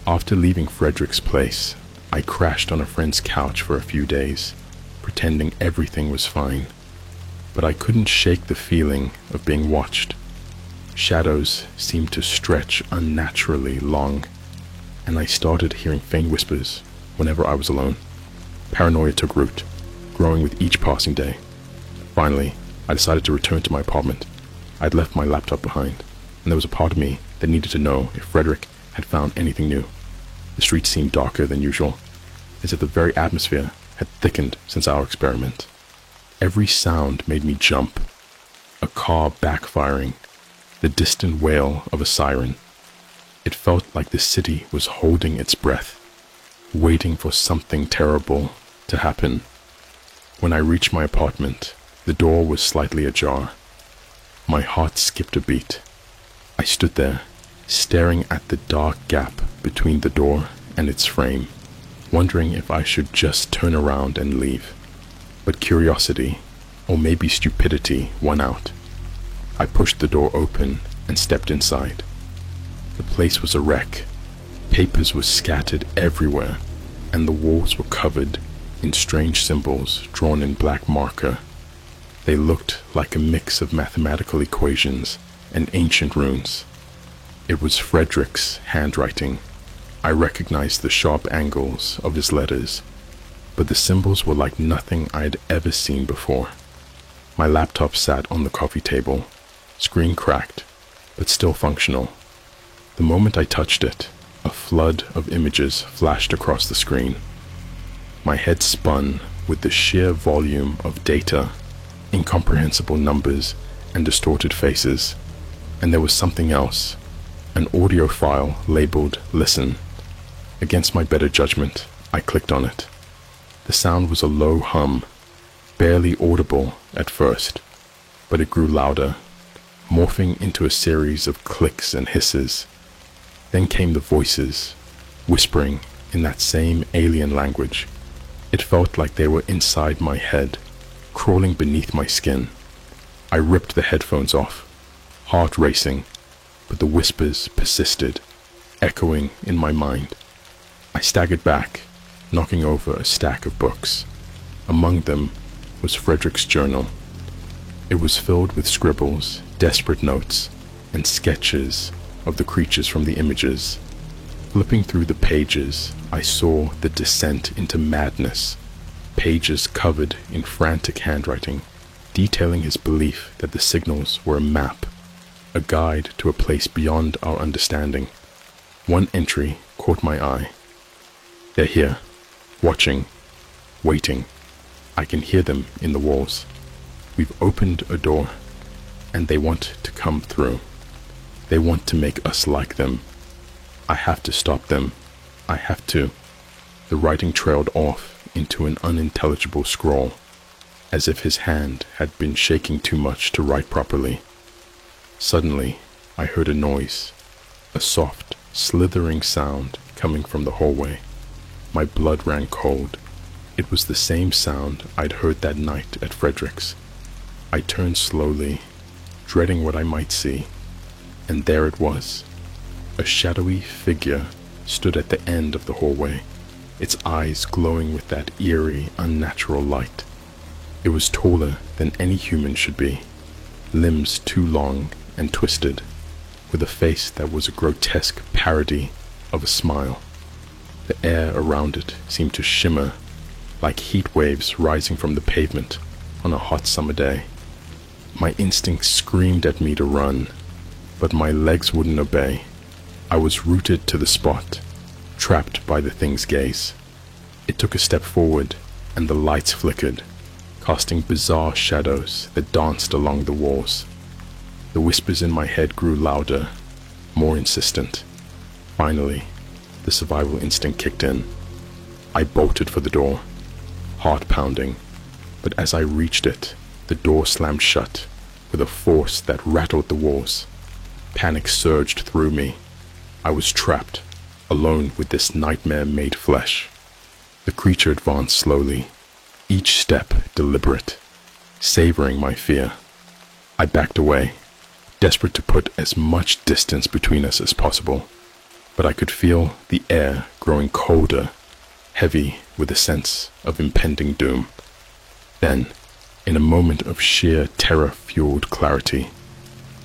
After leaving Frederick's place, I crashed on a friend's couch for a few days, pretending everything was fine. But I couldn't shake the feeling of being watched. Shadows seemed to stretch unnaturally long, and I started hearing faint whispers whenever I was alone. Paranoia took root, growing with each passing day. Finally, I decided to return to my apartment. I'd left my laptop behind, and there was a part of me that needed to know if Frederick had found anything new. The streets seemed darker than usual, as if the very atmosphere had thickened since our experiment. Every sound made me jump. A car backfiring, the distant wail of a siren. It felt like the city was holding its breath, waiting for something terrible to happen. When I reached my apartment, the door was slightly ajar. My heart skipped a beat. I stood there, staring at the dark gap between the door and its frame, wondering if I should just turn around and leave. But curiosity, or maybe stupidity, won out. I pushed the door open and stepped inside. The place was a wreck. Papers were scattered everywhere, and the walls were covered in strange symbols drawn in black marker. They looked like a mix of mathematical equations and ancient runes. It was Frederick's handwriting. I recognized the sharp angles of his letters, but the symbols were like nothing I had ever seen before. My laptop sat on the coffee table, screen cracked, but still functional. The moment I touched it, a flood of images flashed across the screen. My head spun with the sheer volume of data, incomprehensible numbers and distorted faces. And there was something else, an audio file labeled "Listen." Against my better judgment, I clicked on it. The sound was a low hum, barely audible at first, but it grew louder, morphing into a series of clicks and hisses. Then came the voices, whispering in that same alien language. It felt like they were inside my head, crawling beneath my skin. I ripped the headphones off, heart racing, but the whispers persisted, echoing in my mind. I staggered back, knocking over a stack of books. Among them was Frederick's journal. It was filled with scribbles, desperate notes, and sketches of the creatures from the images. Flipping through the pages, I saw the descent into madness. Pages covered in frantic handwriting, detailing his belief that the signals were a map, a guide to a place beyond our understanding. One entry caught my eye. They're here, watching, waiting. I can hear them in the walls. We've opened a door, and they want to come through. They want to make us like them. I have to stop them. I have to. The writing trailed off into an unintelligible scrawl, as if his hand had been shaking too much to write properly. Suddenly, I heard a noise, a soft, slithering sound coming from the hallway. My blood ran cold. It was the same sound I'd heard that night at Frederick's. I turned slowly, dreading what I might see, and there it was. A shadowy figure stood at the end of the hallway, its eyes glowing with that eerie, unnatural light. It was taller than any human should be, limbs too long and twisted, with a face that was a grotesque parody of a smile. The air around it seemed to shimmer like heat waves rising from the pavement on a hot summer day. My instincts screamed at me to run, but my legs wouldn't obey. I was rooted to the spot, trapped by the thing's gaze. It took a step forward, and the lights flickered, casting bizarre shadows that danced along the walls. The whispers in my head grew louder, more insistent. Finally, the survival instinct kicked in. I bolted for the door, heart pounding, but as I reached it, the door slammed shut with a force that rattled the walls. Panic surged through me. I was trapped, alone with this nightmare-made flesh. The creature advanced slowly, each step deliberate, savoring my fear. I backed away, desperate to put as much distance between us as possible, but I could feel the air growing colder, heavy with a sense of impending doom. Then, in a moment of sheer terror-fueled clarity,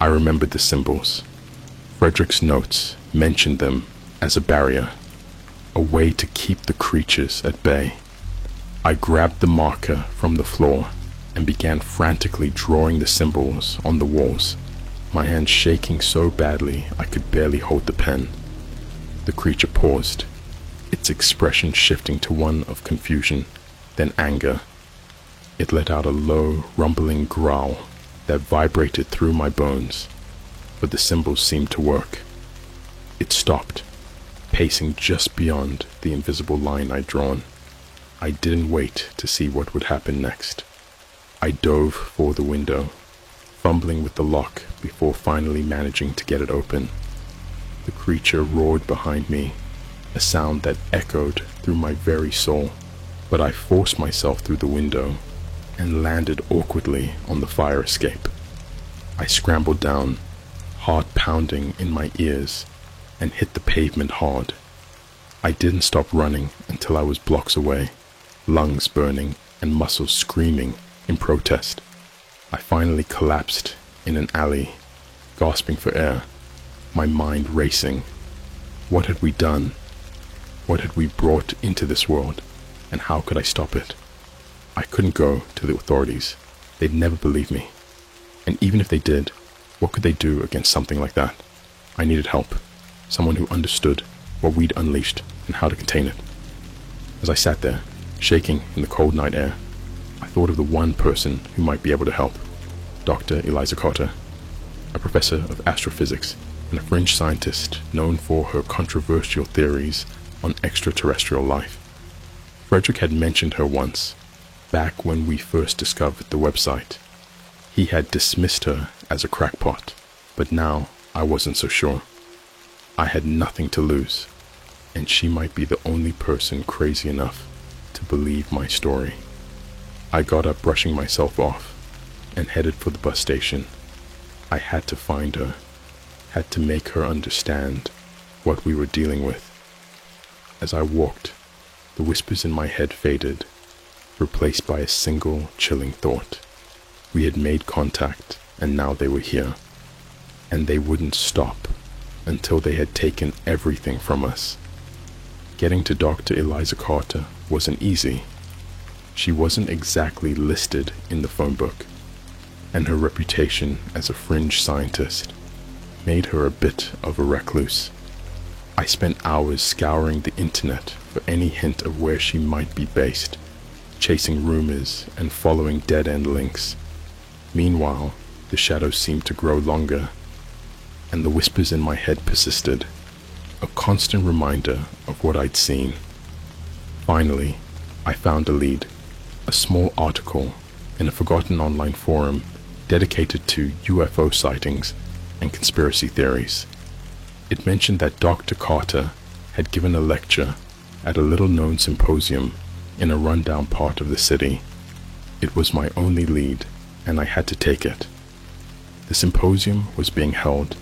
I remembered the symbols. Frederick's notes mentioned them as a barrier, a way to keep the creatures at bay. I grabbed the marker from the floor and began frantically drawing the symbols on the walls, my hand shaking so badly I could barely hold the pen. The creature paused, its expression shifting to one of confusion, then anger. It let out a low, rumbling growl that vibrated through my bones, but the symbols seemed to work. It stopped, pacing just beyond the invisible line I'd drawn. I didn't wait to see what would happen next. I dove for the window, fumbling with the lock before finally managing to get it open. The creature roared behind me, a sound that echoed through my very soul, but I forced myself through the window and landed awkwardly on the fire escape. I scrambled down, heart pounding in my ears, and hit the pavement hard. I didn't stop running until I was blocks away, lungs burning and muscles screaming in protest. I finally collapsed in an alley, gasping for air, my mind racing. What had we done? What had we brought into this world, and how could I stop it? I couldn't go to the authorities. They'd never believe me. And even if they did, what could they do against something like that? I needed help, someone who understood what we'd unleashed and how to contain it. As I sat there, shaking in the cold night air, I thought of the one person who might be able to help, Dr. Eliza Carter, a professor of astrophysics and a fringe scientist known for her controversial theories on extraterrestrial life. Frederick had mentioned her once, back when we first discovered the website. He had dismissed her as a crackpot, but now I wasn't so sure. I had nothing to lose, and she might be the only person crazy enough to believe my story. I got up brushing myself off and headed for the bus station. I had to find her, had to make her understand what we were dealing with. As I walked, the whispers in my head faded, replaced by a single chilling thought. We had made contact, and now they were here, and they wouldn't stop until they had taken everything from us. Getting to Dr. Eliza Carter wasn't easy. She wasn't exactly listed in the phone book, and her reputation as a fringe scientist made her a bit of a recluse. I spent hours scouring the internet for any hint of where she might be based, chasing rumors and following dead-end links. Meanwhile, the shadows seemed to grow longer, and the whispers in my head persisted, a constant reminder of what I'd seen. Finally, I found a lead, a small article in a forgotten online forum dedicated to UFO sightings and conspiracy theories. It mentioned that Dr. Carter had given a lecture at a little-known symposium in a rundown part of the city. It was my only lead, and I had to take it. The symposium was being held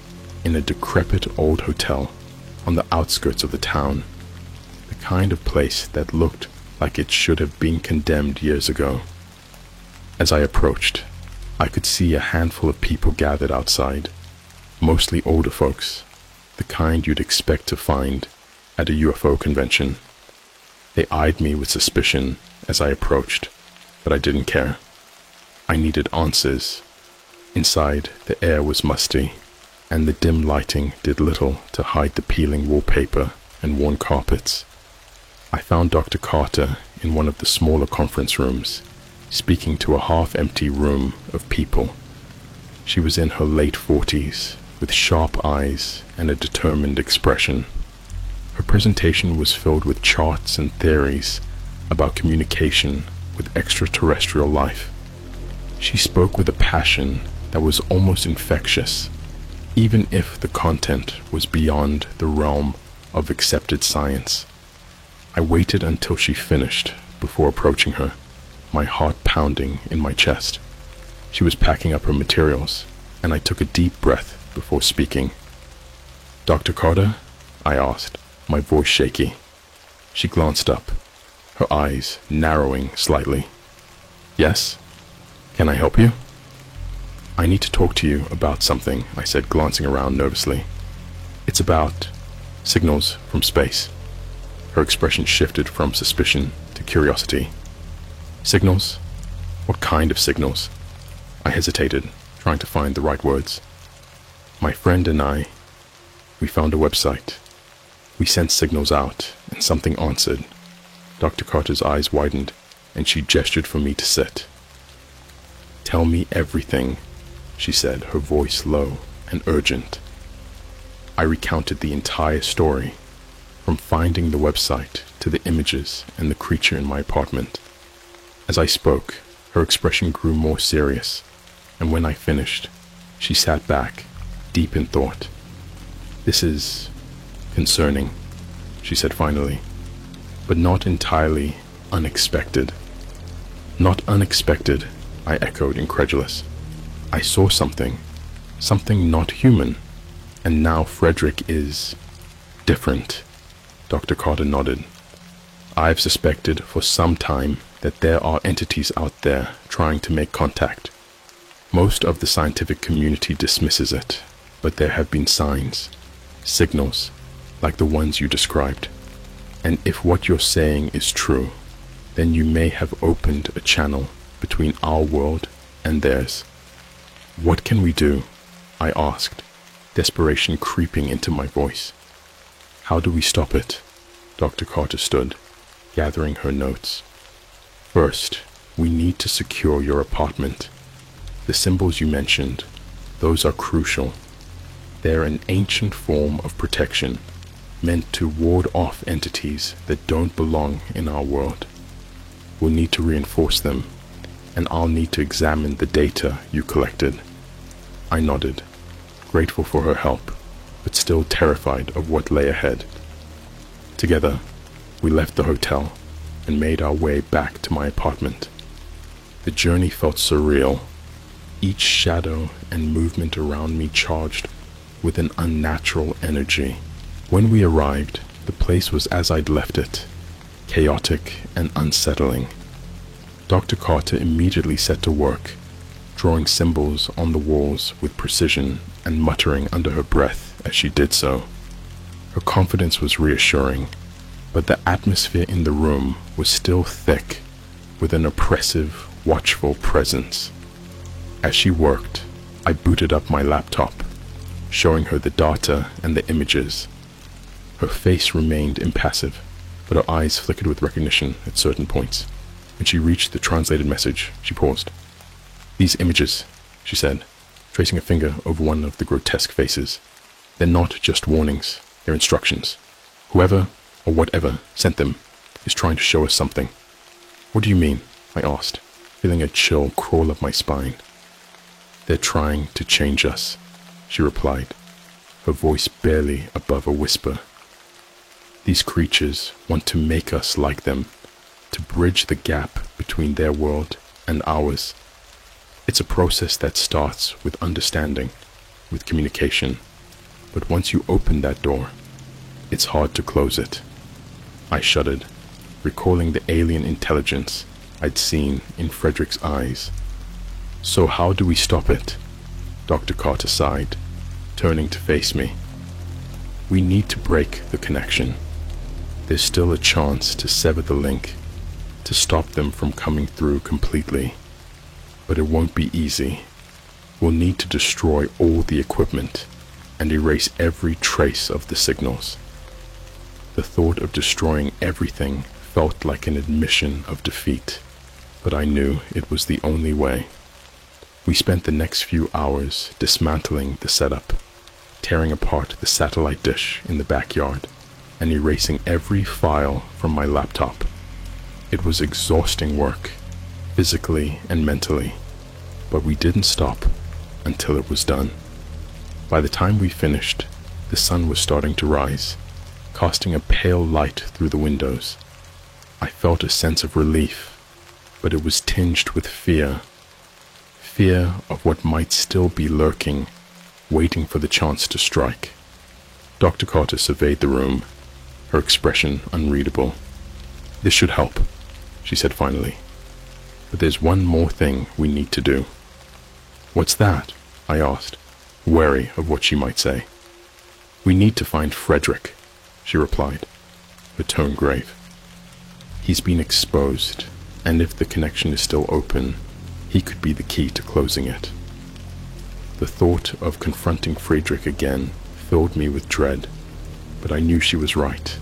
in a decrepit old hotel on the outskirts of the town, the kind of place that looked like it should have been condemned years ago. As I approached, I could see a handful of people gathered outside, mostly older folks, the kind you'd expect to find at a UFO convention. They eyed me with suspicion as I approached, but I didn't care. I needed answers. Inside, the air was musty, and the dim lighting did little to hide the peeling wallpaper and worn carpets. I found Dr. Carter in one of the smaller conference rooms, speaking to a half-empty room of people. She was in her late 40s, with sharp eyes and a determined expression. Her presentation was filled with charts and theories about communication with extraterrestrial life. She spoke with a passion that was almost infectious, even if the content was beyond the realm of accepted science. I waited until she finished before approaching her, my heart pounding in my chest. She was packing up her materials, and I took a deep breath before speaking. "Dr. Carter?" I asked, my voice shaky. She glanced up, her eyes narrowing slightly. "Yes? Can I help you?" "I need to talk to you about something," I said, glancing around nervously. "It's about signals from space." Her expression shifted from suspicion to curiosity. "Signals? What kind of signals?" I hesitated, trying to find the right words. "My friend and I, we found a website. We sent signals out, and something answered." Dr. Carter's eyes widened, and she gestured for me to sit. "Tell me everything," she said, her voice low and urgent. I recounted the entire story, from finding the website to the images and the creature in my apartment. As I spoke, her expression grew more serious, and when I finished, she sat back, deep in thought. "This is concerning," she said finally, "but not entirely unexpected." "Not unexpected," I echoed, incredulous. "I saw something not human, and now Frederick is different." Dr. Carter nodded. "I've suspected for some time that there are entities out there trying to make contact. Most of the scientific community dismisses it, but there have been signs, signals, like the ones you described. And if what you're saying is true, then you may have opened a channel between our world and theirs." "What can we do?" I asked, desperation creeping into my voice. "How do we stop it?" Dr. Carter stood, gathering her notes. "First, we need to secure your apartment. The symbols you mentioned, those are crucial. They're an ancient form of protection, meant to ward off entities that don't belong in our world. We'll need to reinforce them, and I'll need to examine the data you collected." I nodded, grateful for her help, but still terrified of what lay ahead. Together, we left the hotel and made our way back to my apartment. The journey felt surreal, each shadow and movement around me charged with an unnatural energy. When we arrived, the place was as I'd left it, chaotic and unsettling. Dr. Carter immediately set to work, drawing symbols on the walls with precision and muttering under her breath as she did so. Her confidence was reassuring, but the atmosphere in the room was still thick with an oppressive, watchful presence. As she worked, I booted up my laptop, showing her the data and the images. Her face remained impassive, but her eyes flickered with recognition at certain points. When she reached the translated message, she paused. "These images," she said, tracing a finger over one of the grotesque faces. "They're not just warnings, they're instructions. Whoever or whatever sent them is trying to show us something." "What do you mean?" I asked, feeling a chill crawl up my spine. "They're trying to change us," she replied, her voice barely above a whisper. "These creatures want to make us like them, to bridge the gap between their world and ours. It's a process that starts with understanding, with communication, but once you open that door, it's hard to close it." I shuddered, recalling the alien intelligence I'd seen in Frederick's eyes. "So how do we stop it?" Dr. Carter sighed, turning to face me. "We need to break the connection. There's still a chance to sever the link, to stop them from coming through completely. But it won't be easy. We'll need to destroy all the equipment and erase every trace of the signals." The thought of destroying everything felt like an admission of defeat, but I knew it was the only way. We spent the next few hours dismantling the setup, tearing apart the satellite dish in the backyard, and erasing every file from my laptop. It was exhausting work, physically and mentally, but we didn't stop until it was done. By the time we finished, the sun was starting to rise, casting a pale light through the windows. I felt a sense of relief, but it was tinged with fear. Fear of what might still be lurking, waiting for the chance to strike. Dr. Carter surveyed the room, her expression unreadable. "This should help," she said finally. "But there's one more thing we need to do." "What's that?" I asked, wary of what she might say. "We need to find Frederick," she replied, her tone grave. "He's been exposed, and if the connection is still open, he could be the key to closing it." The thought of confronting Friedrich again filled me with dread, but I knew she was right.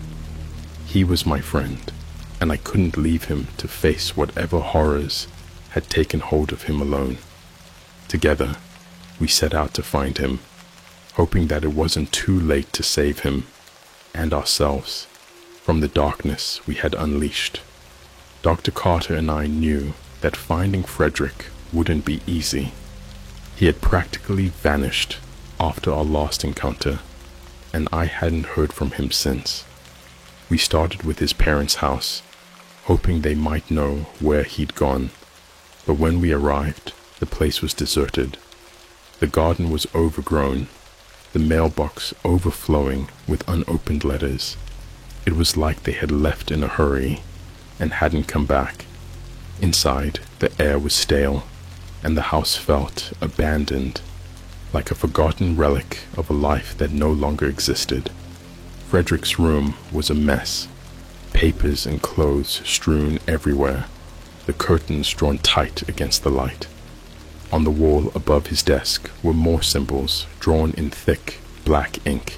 He was my friend, and I couldn't leave him to face whatever horrors had taken hold of him alone. Together, we set out to find him, hoping that it wasn't too late to save him and ourselves from the darkness we had unleashed. Dr. Carter and I knew that finding Frederick wouldn't be easy. He had practically vanished after our last encounter, and I hadn't heard from him since. We started with his parents' house, hoping they might know where he'd gone, but when we arrived, the place was deserted. The garden was overgrown, the mailbox overflowing with unopened letters. It was like they had left in a hurry and hadn't come back. Inside, the air was stale, and the house felt abandoned, like a forgotten relic of a life that no longer existed. Frederick's room was a mess, papers and clothes strewn everywhere, the curtains drawn tight against the light. On the wall above his desk were more symbols drawn in thick, black ink.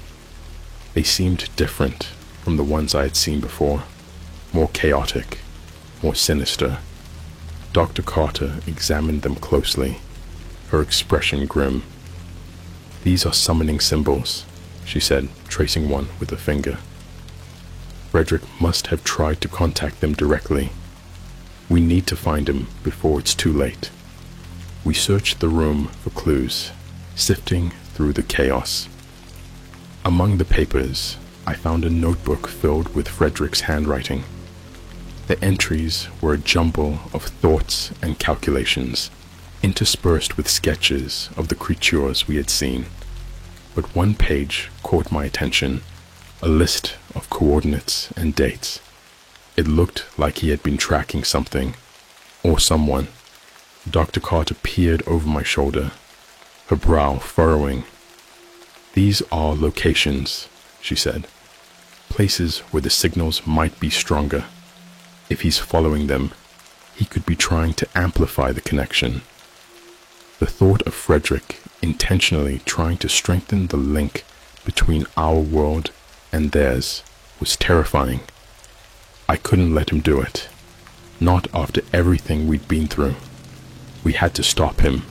They seemed different from the ones I had seen before, more chaotic, more sinister. Dr. Carter examined them closely, her expression grim. "These are summoning symbols," she said, tracing one with a finger. "Frederick must have tried to contact them directly. We need to find him before it's too late." We searched the room for clues, sifting through the chaos. Among the papers, I found a notebook filled with Frederick's handwriting. The entries were a jumble of thoughts and calculations, interspersed with sketches of the creatures we had seen. But one page caught my attention, a list of coordinates and dates. It looked like he had been tracking something, or someone. Dr. Carter peered over my shoulder, her brow furrowing. "These are locations," she said, "places where the signals might be stronger. If he's following them, he could be trying to amplify the connection." The thought of Frederick intentionally trying to strengthen the link between our world and theirs was terrifying. I couldn't let him do it, not after everything we'd been through. We had to stop him,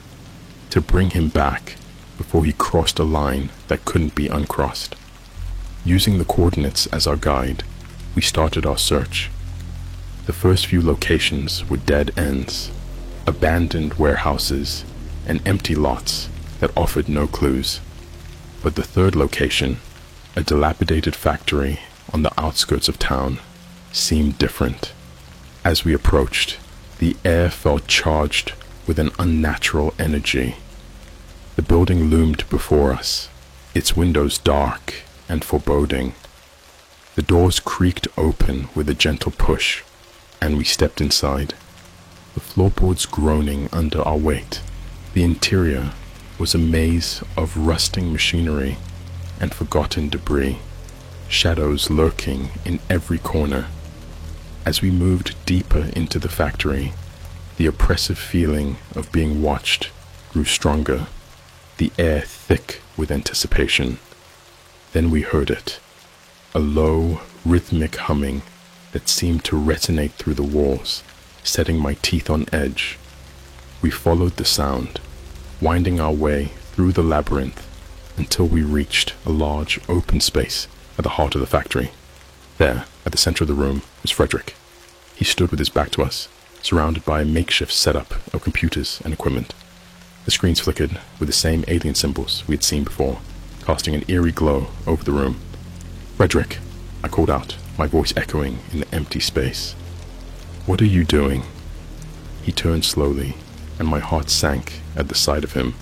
to bring him back before he crossed a line that couldn't be uncrossed. Using the coordinates as our guide, we started our search. The first few locations were dead ends, abandoned warehouses, and empty lots that offered no clues. But the third location, a dilapidated factory on the outskirts of town, seemed different. As we approached, the air felt charged with an unnatural energy. The building loomed before us, its windows dark and foreboding. The doors creaked open with a gentle push, and we stepped inside, the floorboards groaning under our weight. The interior was a maze of rusting machinery and forgotten debris, shadows lurking in every corner. As we moved deeper into the factory, the oppressive feeling of being watched grew stronger, the air thick with anticipation. Then we heard it, a low, rhythmic humming that seemed to resonate through the walls, setting my teeth on edge. We followed the sound, winding our way through the labyrinth until we reached a large open space at the heart of the factory. There, at the center of the room, was Frederick. He stood with his back to us, surrounded by a makeshift setup of computers and equipment. The screens flickered with the same alien symbols we had seen before, casting an eerie glow over the room. "Frederick," I called out, my voice echoing in the empty space. "What are you doing?" He turned slowly, and my heart sank at the sight of him.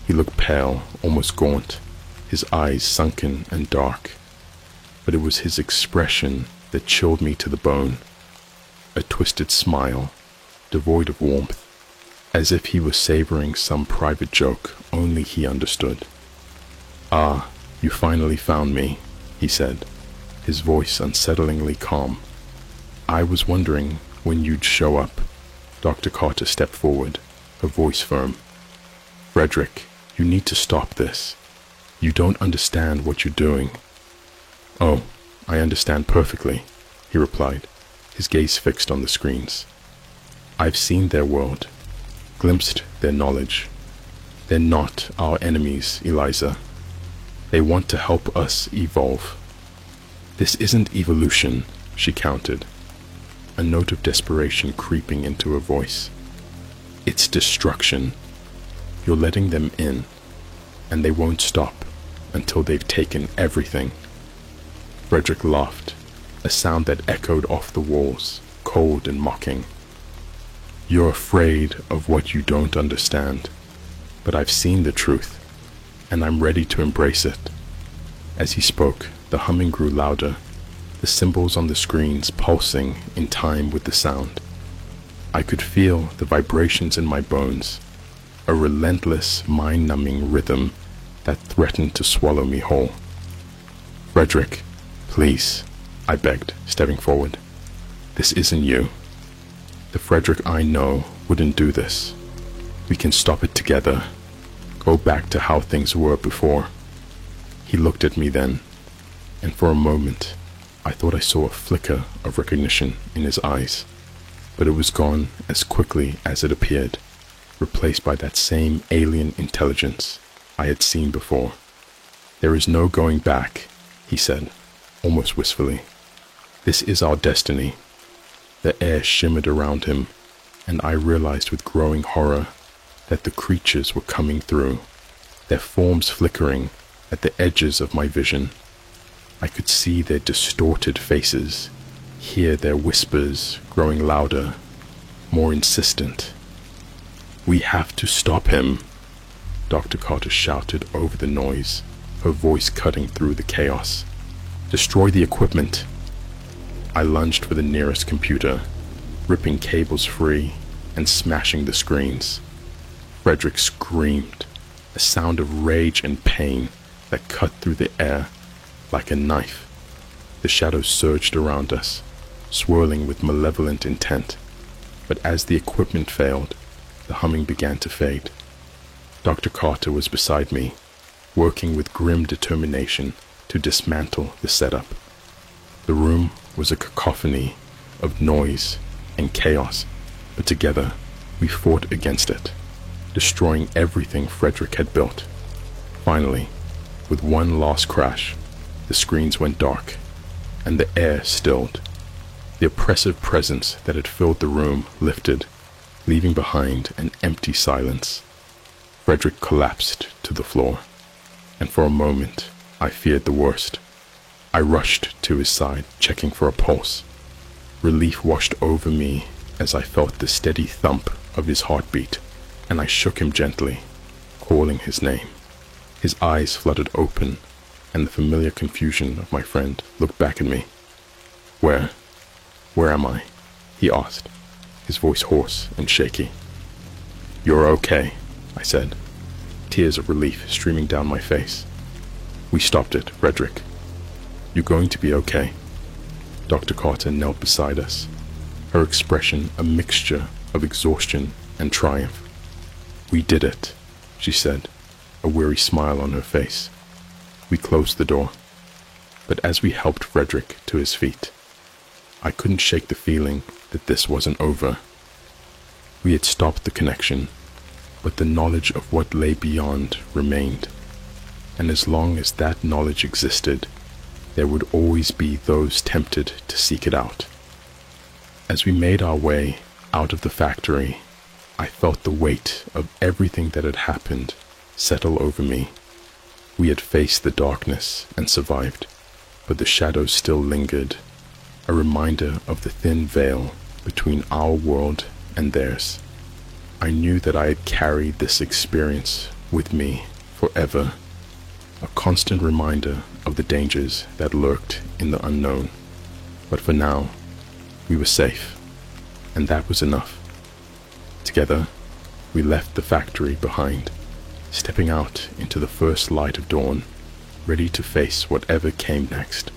He looked pale, almost gaunt, his eyes sunken and dark. But it was his expression that chilled me to the bone. A twisted smile, devoid of warmth, as if he was savoring some private joke only he understood. "Ah, you finally found me," he said, his voice unsettlingly calm. "I was wondering when you'd show up." Dr. Carter stepped forward, her voice firm. "Frederick, you need to stop this. You don't understand what you're doing." "Oh, I understand perfectly," he replied, his gaze fixed on the screens. "I've seen their world, glimpsed their knowledge. They're not our enemies, Eliza. They want to help us evolve." "This isn't evolution," she countered, a note of desperation creeping into her voice. "It's destruction. You're letting them in, and they won't stop until they've taken everything." Frederick laughed, a sound that echoed off the walls, cold and mocking. "You're afraid of what you don't understand, but I've seen the truth, and I'm ready to embrace it." As he spoke, the humming grew louder, the symbols on the screens pulsing in time with the sound. I could feel the vibrations in my bones, a relentless, mind-numbing rhythm that threatened to swallow me whole. "Frederick, please," I begged, stepping forward. "This isn't you. The Frederick I know wouldn't do this. We can stop it together. Go back to how things were before." He looked at me then, and for a moment, I thought I saw a flicker of recognition in his eyes, but it was gone as quickly as it appeared, replaced by that same alien intelligence I had seen before. "There is no going back," he said, almost wistfully. "This is our destiny." The air shimmered around him, and I realized with growing horror that the creatures were coming through, their forms flickering at the edges of my vision. I could see their distorted faces, hear their whispers growing louder, more insistent. "We have to stop him," Dr. Carter shouted over the noise, her voice cutting through the chaos. "Destroy the equipment." I lunged for the nearest computer, ripping cables free and smashing the screens. Frederick screamed, a sound of rage and pain that cut through the air like a knife. The shadows surged around us, swirling with malevolent intent, but as the equipment failed, the humming began to fade. Dr. Carter was beside me, working with grim determination to dismantle the setup. The room was a cacophony of noise and chaos, but together we fought against it, destroying everything Frederick had built. Finally, with one last crash, the screens went dark, and the air stilled. The oppressive presence that had filled the room lifted, leaving behind an empty silence. Frederick collapsed to the floor, and for a moment I feared the worst. I rushed to his side, checking for a pulse. Relief washed over me as I felt the steady thump of his heartbeat, and I shook him gently, calling his name. His eyes fluttered open, and the familiar confusion of my friend looked back at me. Where am I?" he asked, his voice hoarse and shaky. "You're okay," I said, tears of relief streaming down my face. "We stopped it, Frederick. You're going to be okay." Dr. Carter knelt beside us, her expression a mixture of exhaustion and triumph. "We did it," she said, a weary smile on her face. We closed the door, but as we helped Frederick to his feet, I couldn't shake the feeling that this wasn't over. We had stopped the connection, but the knowledge of what lay beyond remained, and as long as that knowledge existed, there would always be those tempted to seek it out. As we made our way out of the factory, I felt the weight of everything that had happened settle over me. We had faced the darkness and survived, but the shadows still lingered, a reminder of the thin veil between our world and theirs. I knew that I had carried this experience with me forever, a constant reminder of the dangers that lurked in the unknown. But for now, we were safe, and that was enough. Together, we left the factory behind, stepping out into the first light of dawn, ready to face whatever came next.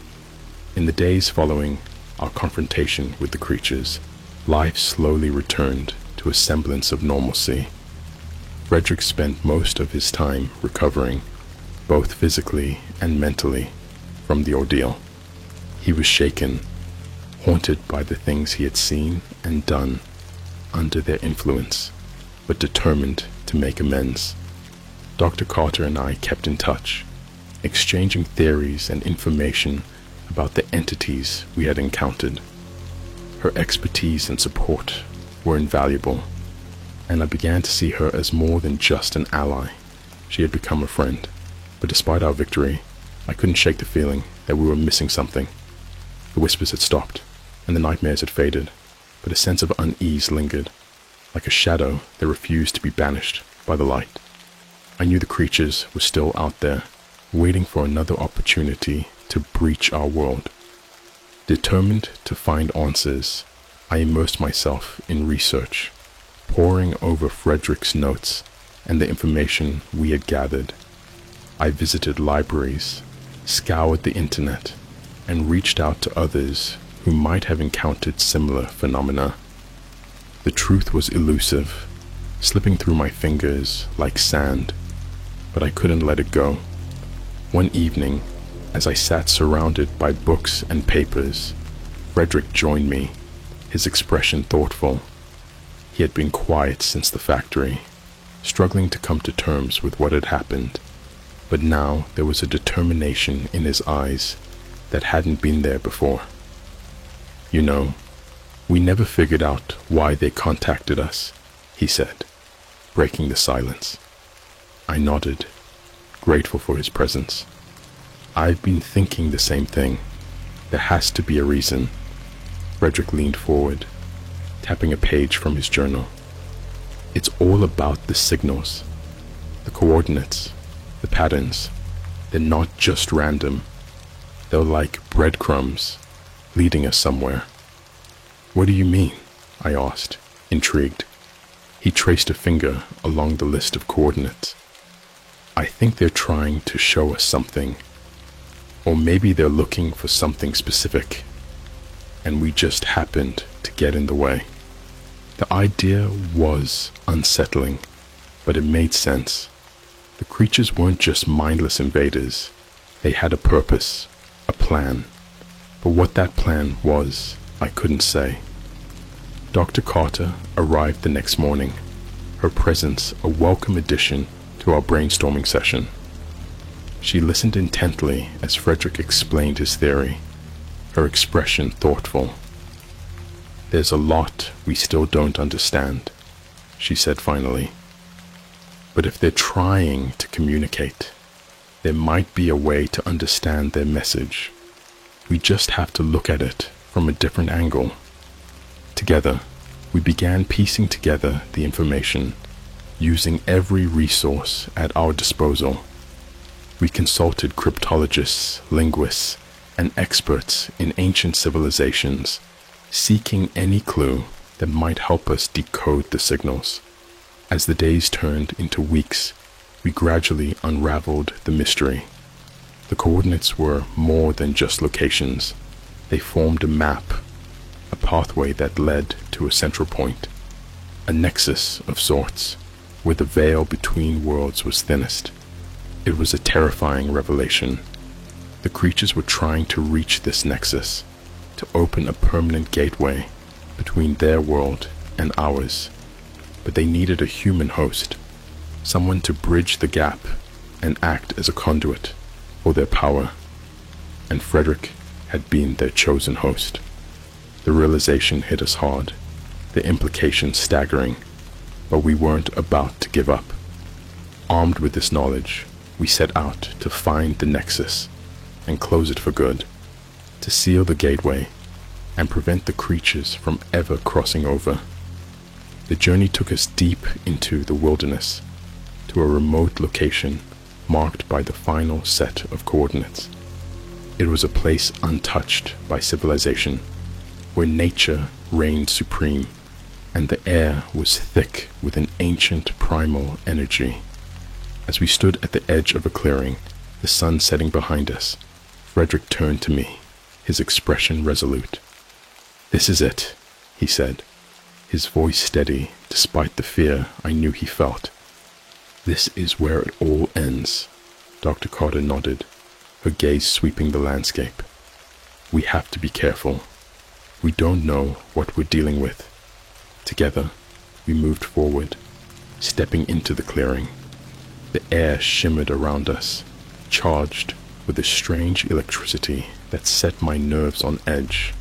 In the days following our confrontation with the creatures, life slowly returned to a semblance of normalcy. Frederick spent most of his time recovering, both physically and mentally, from the ordeal. He was shaken, haunted by the things he had seen and done under their influence, but determined to make amends. Dr. Carter and I kept in touch, exchanging theories and information about the entities we had encountered. Her expertise and support were invaluable, and I began to see her as more than just an ally. She had become a friend, but despite our victory, I couldn't shake the feeling that we were missing something. The whispers had stopped, and the nightmares had faded, but a sense of unease lingered, like a shadow that refused to be banished by the light. I knew the creatures were still out there, waiting for another opportunity to breach our world. Determined to find answers, I immersed myself in research, poring over Frederick's notes and the information we had gathered. I visited libraries, scoured the internet, and reached out to others who might have encountered similar phenomena. The truth was elusive, slipping through my fingers like sand, but I couldn't let it go. One evening, as I sat surrounded by books and papers, Frederick joined me, his expression thoughtful. He had been quiet since the factory, struggling to come to terms with what had happened, but now there was a determination in his eyes that hadn't been there before. "You know, we never figured out why they contacted us," he said, breaking the silence. I nodded, grateful for his presence. "I've been thinking the same thing. There has to be a reason." Frederick leaned forward, tapping a page from his journal. "It's all about the signals, the coordinates, the patterns. They're not just random. They're like breadcrumbs, leading us somewhere." "What do you mean?" I asked, intrigued. He traced a finger along the list of coordinates. "I think they're trying to show us something. Or maybe they're looking for something specific, and we just happened to get in the way." The idea was unsettling, but it made sense. The creatures weren't just mindless invaders. They had a purpose, a plan. But what that plan was, I couldn't say. Dr. Carter arrived the next morning, her presence a welcome addition to our brainstorming session. She listened intently as Frederick explained his theory, her expression thoughtful. "There's a lot we still don't understand," she said finally. "But if they're trying to communicate, there might be a way to understand their message. We just have to look at it from a different angle." Together, we began piecing together the information, using every resource at our disposal. We consulted cryptologists, linguists, and experts in ancient civilizations, seeking any clue that might help us decode the signals. As the days turned into weeks, we gradually unraveled the mystery. The coordinates were more than just locations. They formed a map, a pathway that led to a central point, a nexus of sorts, where the veil between worlds was thinnest. It was a terrifying revelation. The creatures were trying to reach this nexus, to open a permanent gateway between their world and ours. But they needed a human host, someone to bridge the gap and act as a conduit for their power. And Frederick had been their chosen host. The realization hit us hard, the implications staggering, but we weren't about to give up. Armed with this knowledge, we set out to find the Nexus and close it for good, to seal the gateway and prevent the creatures from ever crossing over. The journey took us deep into the wilderness, to a remote location marked by the final set of coordinates. It was a place untouched by civilization, where nature reigned supreme, and the air was thick with an ancient primal energy. As we stood at the edge of a clearing, the sun setting behind us, Frederick turned to me, his expression resolute. "This is it," he said, his voice steady despite the fear I knew he felt. "This is where it all ends." Dr. Carter nodded, her gaze sweeping the landscape. "We have to be careful. We don't know what we're dealing with." Together, we moved forward, stepping into the clearing. The air shimmered around us, charged with a strange electricity that set my nerves on edge.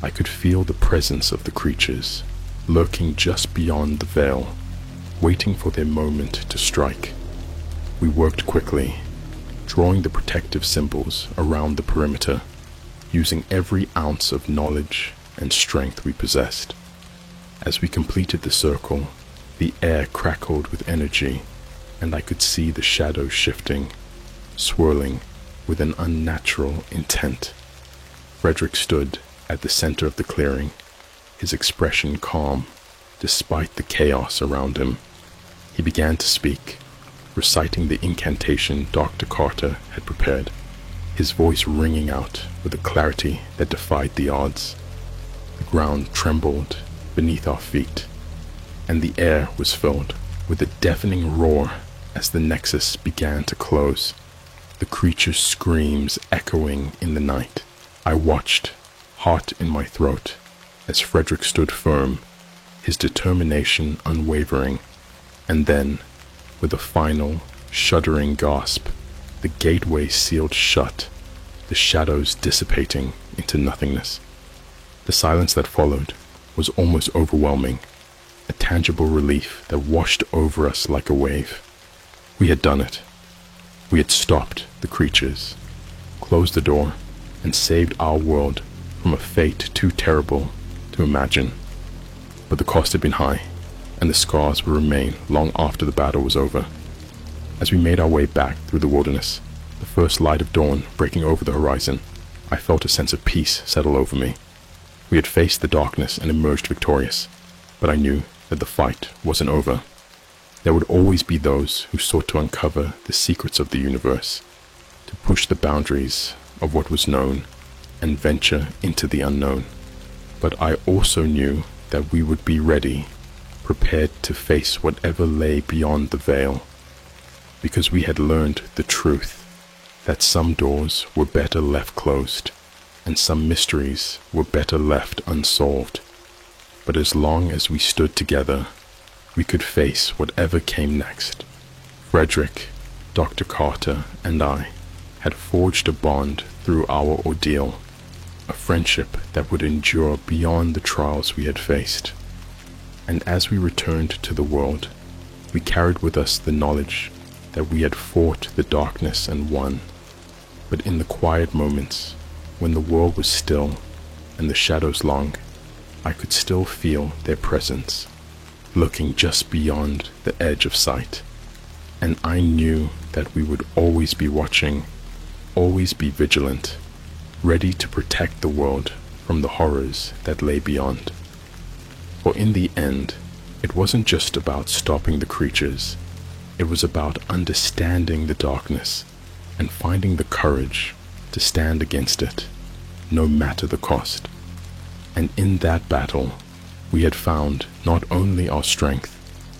I could feel the presence of the creatures, lurking just beyond the veil, waiting for their moment to strike. We worked quickly, drawing the protective symbols around the perimeter, using every ounce of knowledge and strength we possessed. As we completed the circle, the air crackled with energy, and I could see the shadows shifting, swirling with an unnatural intent. Frederick stood at the center of the clearing, his expression calm despite the chaos around him. He began to speak, reciting the incantation Dr. Carter had prepared, his voice ringing out with a clarity that defied the odds. The ground trembled beneath our feet, and the air was filled with a deafening roar as the Nexus began to close, the creature's screams echoing in the night. I watched, heart in my throat, as Frederick stood firm, his determination unwavering, and then, with a final, shuddering gasp, the gateway sealed shut, the shadows dissipating into nothingness. The silence that followed was almost overwhelming, a tangible relief that washed over us like a wave. We had done it. We had stopped the creatures, closed the door, and saved our world from a fate too terrible to imagine. But the cost had been high, and the scars would remain long after the battle was over. As we made our way back through the wilderness, the first light of dawn breaking over the horizon, I felt a sense of peace settle over me. We had faced the darkness and emerged victorious, but I knew that the fight wasn't over. There would always be those who sought to uncover the secrets of the universe, to push the boundaries of what was known and venture into the unknown. But I also knew that we would be ready, prepared to face whatever lay beyond the veil, because we had learned the truth that some doors were better left closed and some mysteries were better left unsolved. But as long as we stood together, we could face whatever came next. Frederick, Dr. Carter, and I had forged a bond through our ordeal, a friendship that would endure beyond the trials we had faced. And as we returned to the world, we carried with us the knowledge that we had fought the darkness and won. But in the quiet moments, when the world was still and the shadows long, I could still feel their presence, looking just beyond the edge of sight. And I knew that we would always be watching, always be vigilant, ready to protect the world from the horrors that lay beyond. For in the end, it wasn't just about stopping the creatures. It was about understanding the darkness and finding the courage to stand against it, no matter the cost. And in that battle, we had found not only our strength,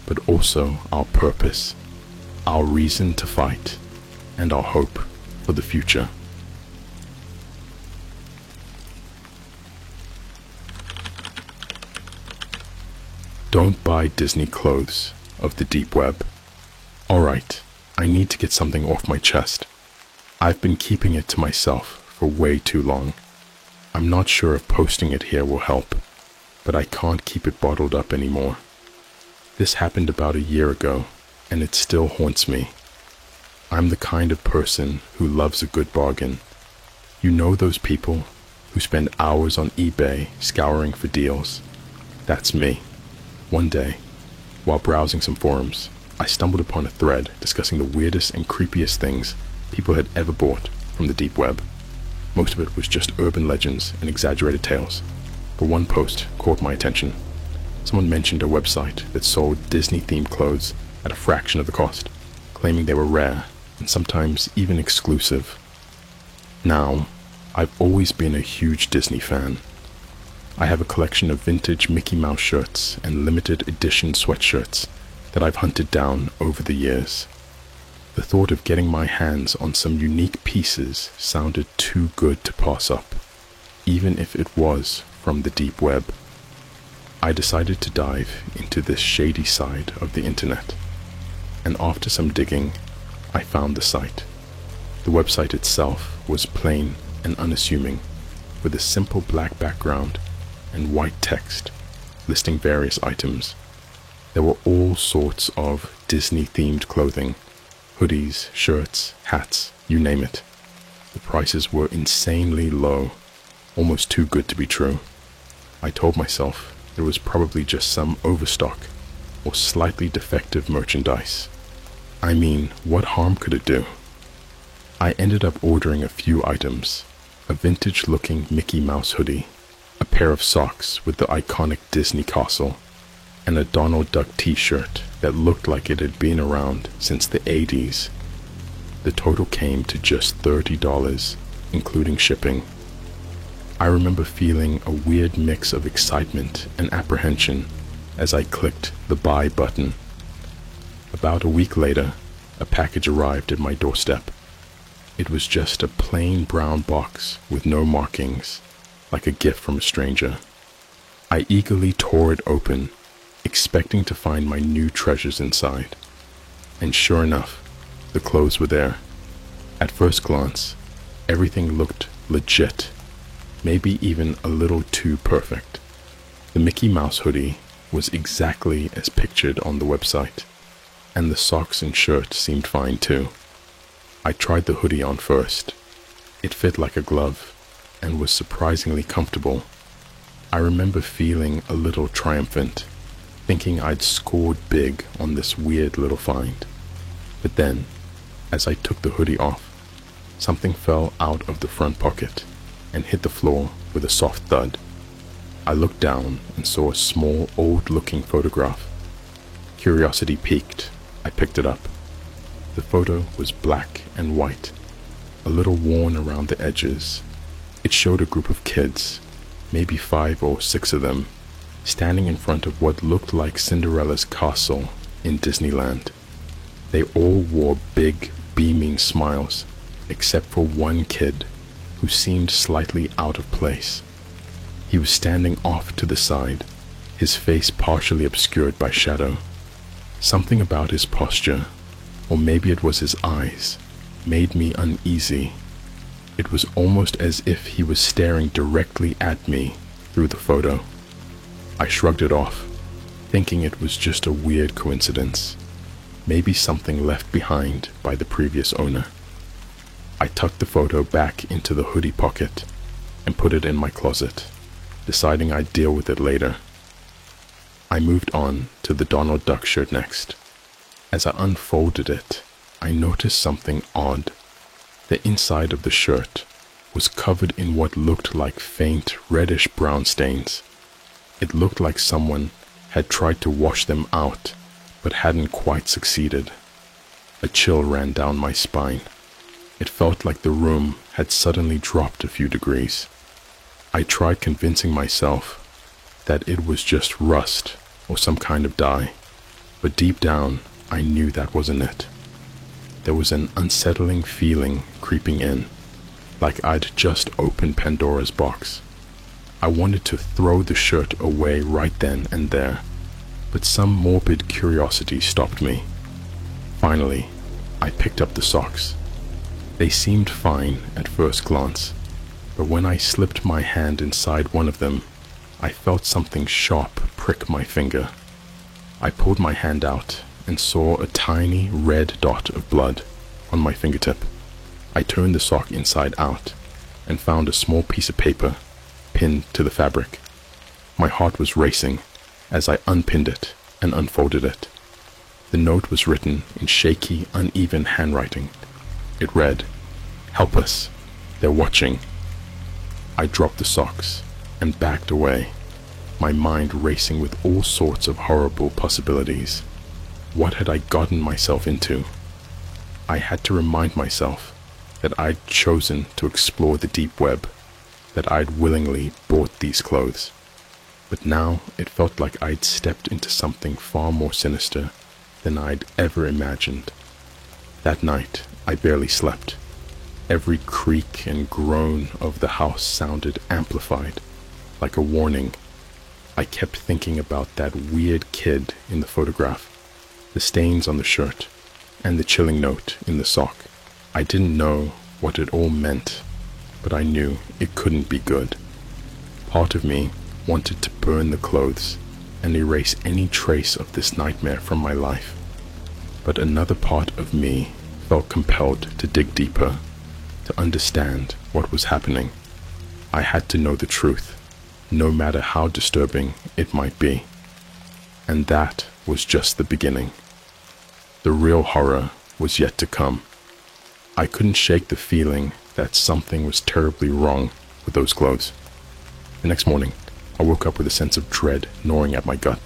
but also our purpose, our reason to fight, and our hope for the future. Don't buy Disney clothes of the deep web. Alright, I need to get something off my chest. I've been keeping it to myself for way too long. I'm not sure if posting it here will help, but I can't keep it bottled up anymore. This happened about a year ago, and it still haunts me. I'm the kind of person who loves a good bargain. You know those people who spend hours on eBay scouring for deals? That's me. One day, while browsing some forums, I stumbled upon a thread discussing the weirdest and creepiest things people had ever bought from the deep web. Most of it was just urban legends and exaggerated tales, but one post caught my attention. Someone mentioned a website that sold Disney-themed clothes at a fraction of the cost, claiming they were rare and sometimes even exclusive. Now, I've always been a huge Disney fan. I have a collection of vintage Mickey Mouse shirts and limited edition sweatshirts that I've hunted down over the years. The thought of getting my hands on some unique pieces sounded too good to pass up, even if it was from the deep web. I decided to dive into this shady side of the internet, and after some digging, I found the site. The website itself was plain and unassuming, with a simple black background and white text listing various items. There were all sorts of Disney-themed clothing, hoodies, shirts, hats, you name it. The prices were insanely low, almost too good to be true. I told myself it was probably just some overstock or slightly defective merchandise. I mean, what harm could it do? I ended up ordering a few items: a vintage-looking Mickey Mouse hoodie, a pair of socks with the iconic Disney castle, and a Donald Duck t-shirt that looked like it had been around since the 80s. The total came to just $30, including shipping. I remember feeling a weird mix of excitement and apprehension as I clicked the buy button. About a week later, a package arrived at my doorstep. It was just a plain brown box with no markings, like a gift from a stranger. I eagerly tore it open, expecting to find my new treasures inside. And sure enough, the clothes were there. At first glance, everything looked legit, maybe even a little too perfect. The Mickey Mouse hoodie was exactly as pictured on the website, and the socks and shirt seemed fine too. I tried the hoodie on first. It fit like a glove and was surprisingly comfortable. I remember feeling a little triumphant, thinking I'd scored big on this weird little find. But then, as I took the hoodie off, something fell out of the front pocket and hit the floor with a soft thud. I looked down and saw a small, old-looking photograph. Curiosity piqued. I picked it up. The photo was black and white, a little worn around the edges. It showed a group of kids, maybe 5 or 6 of them, standing in front of what looked like Cinderella's castle in Disneyland. They all wore big, beaming smiles, except for one kid who seemed slightly out of place. He was standing off to the side, his face partially obscured by shadow. Something about his posture, or maybe it was his eyes, made me uneasy. It was almost as if he was staring directly at me through the photo. I shrugged it off, thinking it was just a weird coincidence, maybe something left behind by the previous owner. I tucked the photo back into the hoodie pocket and put it in my closet, deciding I'd deal with it later. I moved on to the Donald Duck shirt next. As I unfolded it, I noticed something odd. The inside of the shirt was covered in what looked like faint reddish-brown stains. It looked like someone had tried to wash them out, but hadn't quite succeeded. A chill ran down my spine. It felt like the room had suddenly dropped a few degrees. I tried convincing myself that it was just rust or some kind of dye, but deep down, I knew that wasn't it. There was an unsettling feeling creeping in, like I'd just opened Pandora's box. I wanted to throw the shirt away right then and there, but some morbid curiosity stopped me. Finally, I picked up the socks. They seemed fine at first glance, but when I slipped my hand inside one of them, I felt something sharp prick my finger. I pulled my hand out and saw a tiny red dot of blood. on my fingertip. I turned the sock inside out and found a small piece of paper pinned to the fabric. My heart was racing as I unpinned it and unfolded it. The note was written in shaky, uneven handwriting. It read, "Help us. They're watching." I dropped the socks and backed away, my mind racing with all sorts of horrible possibilities. What had I gotten myself into? I had to remind myself that I'd chosen to explore the deep web, that I'd willingly bought these clothes. But now it felt like I'd stepped into something far more sinister than I'd ever imagined. That night, I barely slept. Every creak and groan of the house sounded amplified, like a warning. I kept thinking about that weird kid in the photograph, the stains on the shirt, and the chilling note in the sock. I didn't know what it all meant, but I knew it couldn't be good. Part of me wanted to burn the clothes and erase any trace of this nightmare from my life. But another part of me felt compelled to dig deeper, to understand what was happening. I had to know the truth, no matter how disturbing it might be. And that was just the beginning. The real horror was yet to come. I couldn't shake the feeling that something was terribly wrong with those clothes. The next morning, I woke up with a sense of dread gnawing at my gut.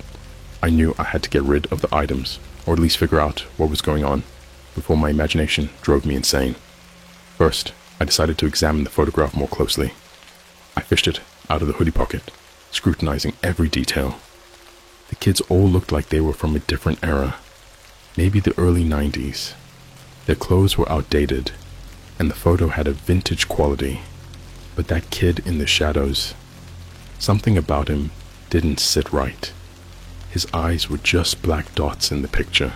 I knew I had to get rid of the items, or at least figure out what was going on, before my imagination drove me insane. First, I decided to examine the photograph more closely. I fished it out of the hoodie pocket, scrutinizing every detail. The kids all looked like they were from a different era, maybe the early 90s. Their clothes were outdated, and the photo had a vintage quality. But that kid in the shadows, something about him didn't sit right. His eyes were just black dots in the picture,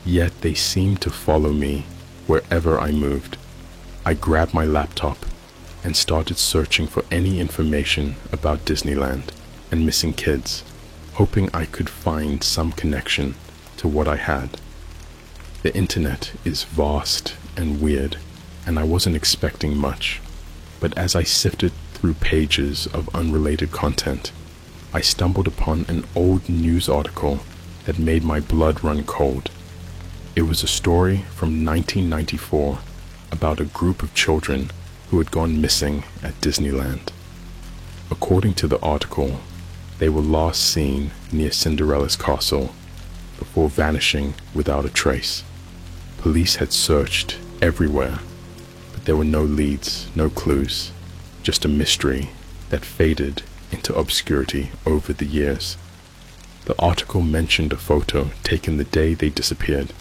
yet they seemed to follow me wherever I moved. I grabbed my laptop and started searching for any information about Disneyland and missing kids, hoping I could find some connection to what I had. The internet is vast and weird, and I wasn't expecting much. But as I sifted through pages of unrelated content, I stumbled upon an old news article that made my blood run cold. It was a story from 1994 about a group of children who had gone missing at Disneyland. According to the article, they were last seen near Cinderella's castle before vanishing without a trace. Police had searched everywhere, but there were no leads, no clues, just a mystery that faded into obscurity over the years. The article mentioned a photo taken the day they disappeared,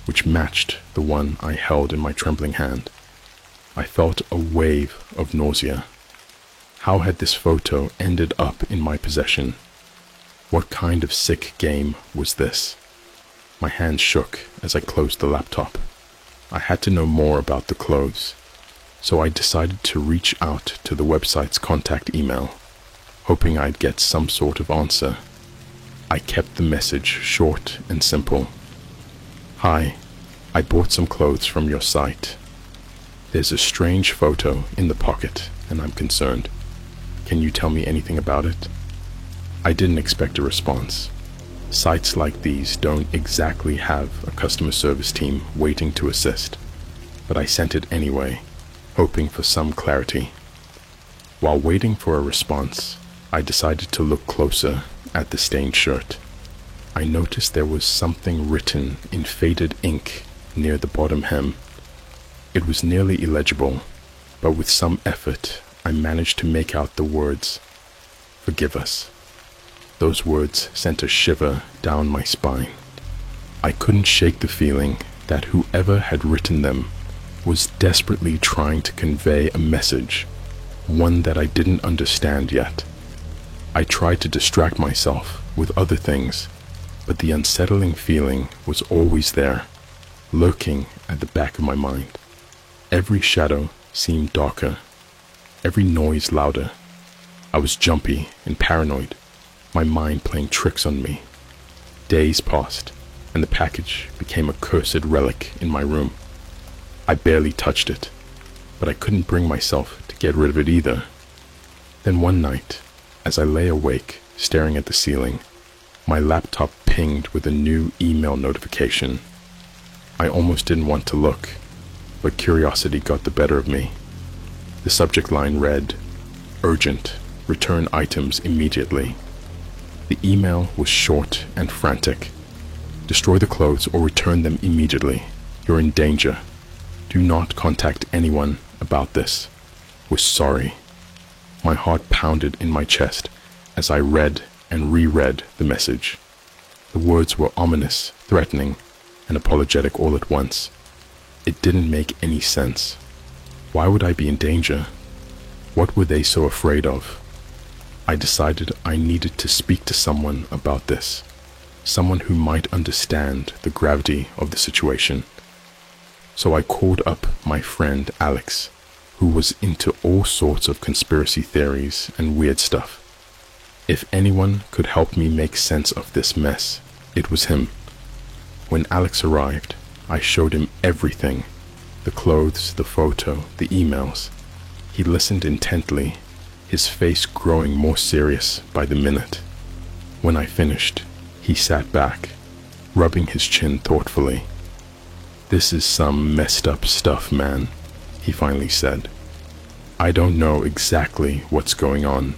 which matched the one I held in my trembling hand. I felt a wave of nausea. How had this photo ended up in my possession? What kind of sick game was this? My hands shook as I closed the laptop. I had to know more about the clothes, so I decided to reach out to the website's contact email, hoping I'd get some sort of answer. I kept the message short and simple. "Hi, I bought some clothes from your site. There's a strange photo in the pocket, and I'm concerned. Can you tell me anything about it?" I didn't expect a response. Sites like these don't exactly have a customer service team waiting to assist, but I sent it anyway, hoping for some clarity. While waiting for a response, I decided to look closer at the stained shirt. I noticed there was something written in faded ink near the bottom hem. It was nearly illegible, but with some effort, I managed to make out the words, "Forgive us." Those words sent a shiver down my spine. I couldn't shake the feeling that whoever had written them was desperately trying to convey a message, one that I didn't understand yet. I tried to distract myself with other things, but the unsettling feeling was always there, lurking at the back of my mind. Every shadow seemed darker, every noise louder. I was jumpy and paranoid, my mind playing tricks on me. Days passed, and the package became a cursed relic in my room. I barely touched it, but I couldn't bring myself to get rid of it either. Then one night, as I lay awake, staring at the ceiling, my laptop pinged with a new email notification. I almost didn't want to look, but curiosity got the better of me. The subject line read, "Urgent, return items immediately." The email was short and frantic. "Destroy the clothes or return them immediately. You're in danger. Do not contact anyone about this. We're sorry." My heart pounded in my chest as I read and reread the message. The words were ominous, threatening, and apologetic all at once. It didn't make any sense. Why would I be in danger? What were they so afraid of? I decided I needed to speak to someone about this, someone who might understand the gravity of the situation. So I called up my friend Alex, who was into all sorts of conspiracy theories and weird stuff. If anyone could help me make sense of this mess, it was him. When Alex arrived, I showed him everything: the clothes, the photo, the emails. He listened intently, his face growing more serious by the minute. When I finished, he sat back, rubbing his chin thoughtfully. "This is some messed up stuff, man," he finally said. "I don't know exactly what's going on,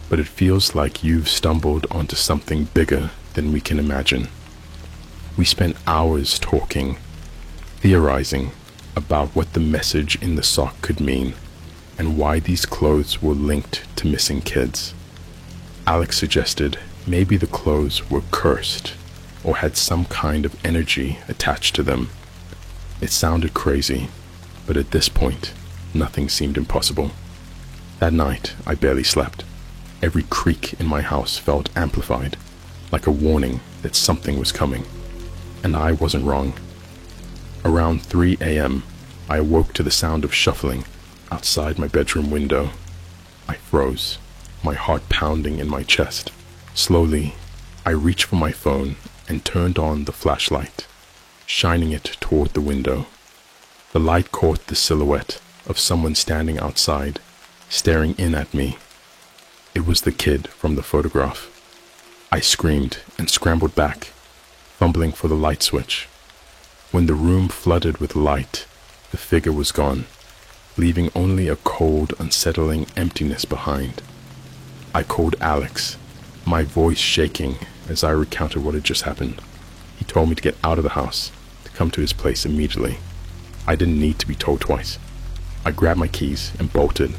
but it feels like you've stumbled onto something bigger than we can imagine." We spent hours talking, theorizing about what the message in the sock could mean and why these clothes were linked to missing kids. Alex suggested maybe the clothes were cursed or had some kind of energy attached to them. It sounded crazy, but at this point, nothing seemed impossible. That night, I barely slept. Every creak in my house felt amplified, like a warning that something was coming. And I wasn't wrong. Around 3 a.m., I awoke to the sound of shuffling outside my bedroom window. I froze, my heart pounding in my chest. Slowly, I reached for my phone and turned on the flashlight, shining it toward the window. The light caught the silhouette of someone standing outside, staring in at me. It was the kid from the photograph. I screamed and scrambled back, fumbling for the light switch. When the room flooded with light, the figure was gone, leaving only a cold, unsettling emptiness behind. I called Alex, my voice shaking as I recounted what had just happened. He told me to get out of the house, to come to his place immediately. I didn't need to be told twice. I grabbed my keys and bolted,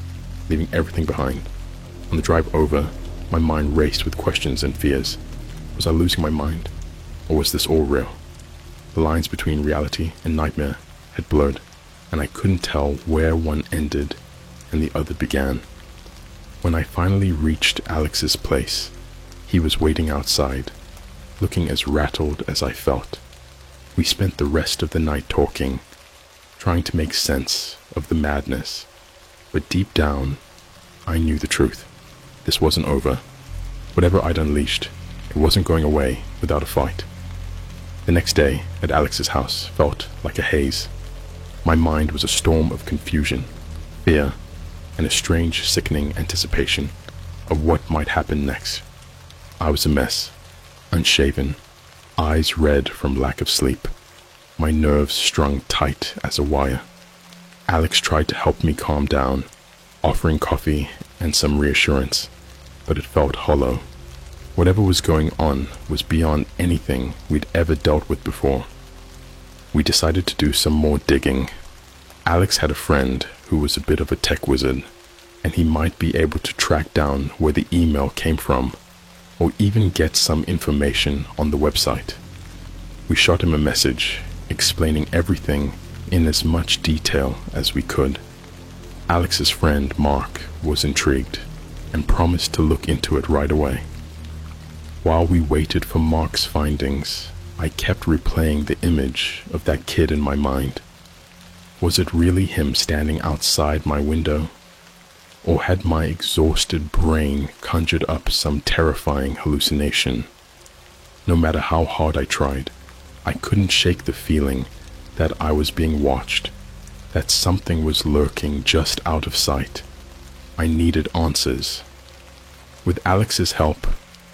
leaving everything behind. On the drive over, my mind raced with questions and fears. Was I losing my mind? Or was this all real? The lines between reality and nightmare had blurred, and I couldn't tell where one ended and the other began. When I finally reached Alex's place, he was waiting outside, looking as rattled as I felt. We spent the rest of the night talking, trying to make sense of the madness. But deep down, I knew the truth. This wasn't over. Whatever I'd unleashed, it wasn't going away without a fight. The next day at Alex's house felt like a haze. My mind was a storm of confusion, fear, and a strange, sickening anticipation of what might happen next. I was a mess, unshaven, eyes red from lack of sleep, my nerves strung tight as a wire. Alex tried to help me calm down, offering coffee and some reassurance, but it felt hollow. Whatever was going on was beyond anything we'd ever dealt with before. We decided to do some more digging. Alex had a friend who was a bit of a tech wizard, and he might be able to track down where the email came from, or even get some information on the website. We shot him a message, explaining everything in as much detail as we could. Alex's friend, Mark, was intrigued and promised to look into it right away. While we waited for Mark's findings, I kept replaying the image of that kid in my mind. Was it really him standing outside my window? Or had my exhausted brain conjured up some terrifying hallucination? No matter how hard I tried, I couldn't shake the feeling that I was being watched that something was lurking just out of sight. I needed answers. With Alex's help,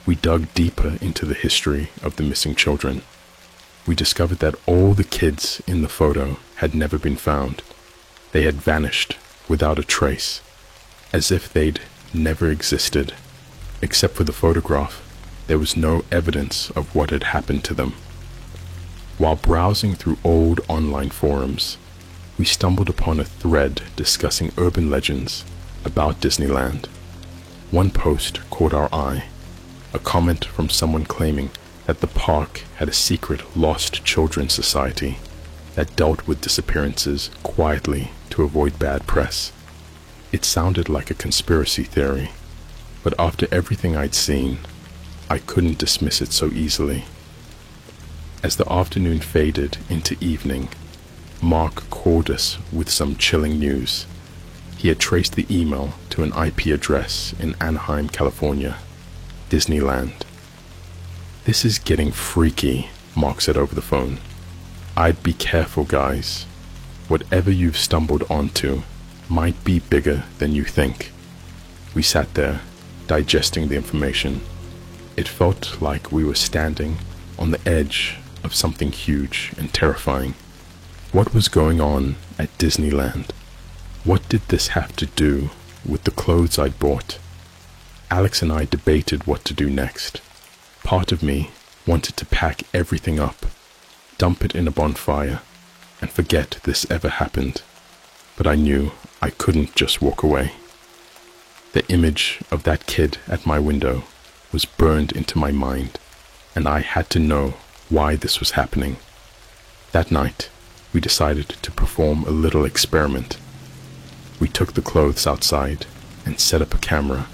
we dug deeper into the history of the missing children. We discovered that all the kids in the photo had never been found. They had vanished without a trace, as if they'd never existed. Except for the photograph, there was no evidence of what had happened to them. While browsing through old online forums, we stumbled upon a thread discussing urban legends about Disneyland. One post caught our eye, a comment from someone claiming that the park had a secret lost children society that dealt with disappearances quietly to avoid bad press. It sounded like a conspiracy theory, but after everything I'd seen, I couldn't dismiss it so easily. As the afternoon faded into evening, Mark called us with some chilling news. He had traced the email to an IP address in Anaheim, California, Disneyland. "This is getting freaky," Mark said over the phone. "I'd be careful, guys. Whatever you've stumbled onto might be bigger than you think." We sat there, digesting the information. It felt like we were standing on the edge of something huge and terrifying. What was going on at Disneyland? What did this have to do with the clothes I'd bought? Alex and I debated what to do next. Part of me wanted to pack everything up, dump it in a bonfire, and forget this ever happened. But I knew I couldn't just walk away. The image of that kid at my window was burned into my mind, and I had to know why this was happening. That night, we decided to perform a little experiment. We took the clothes outside and set up a camera,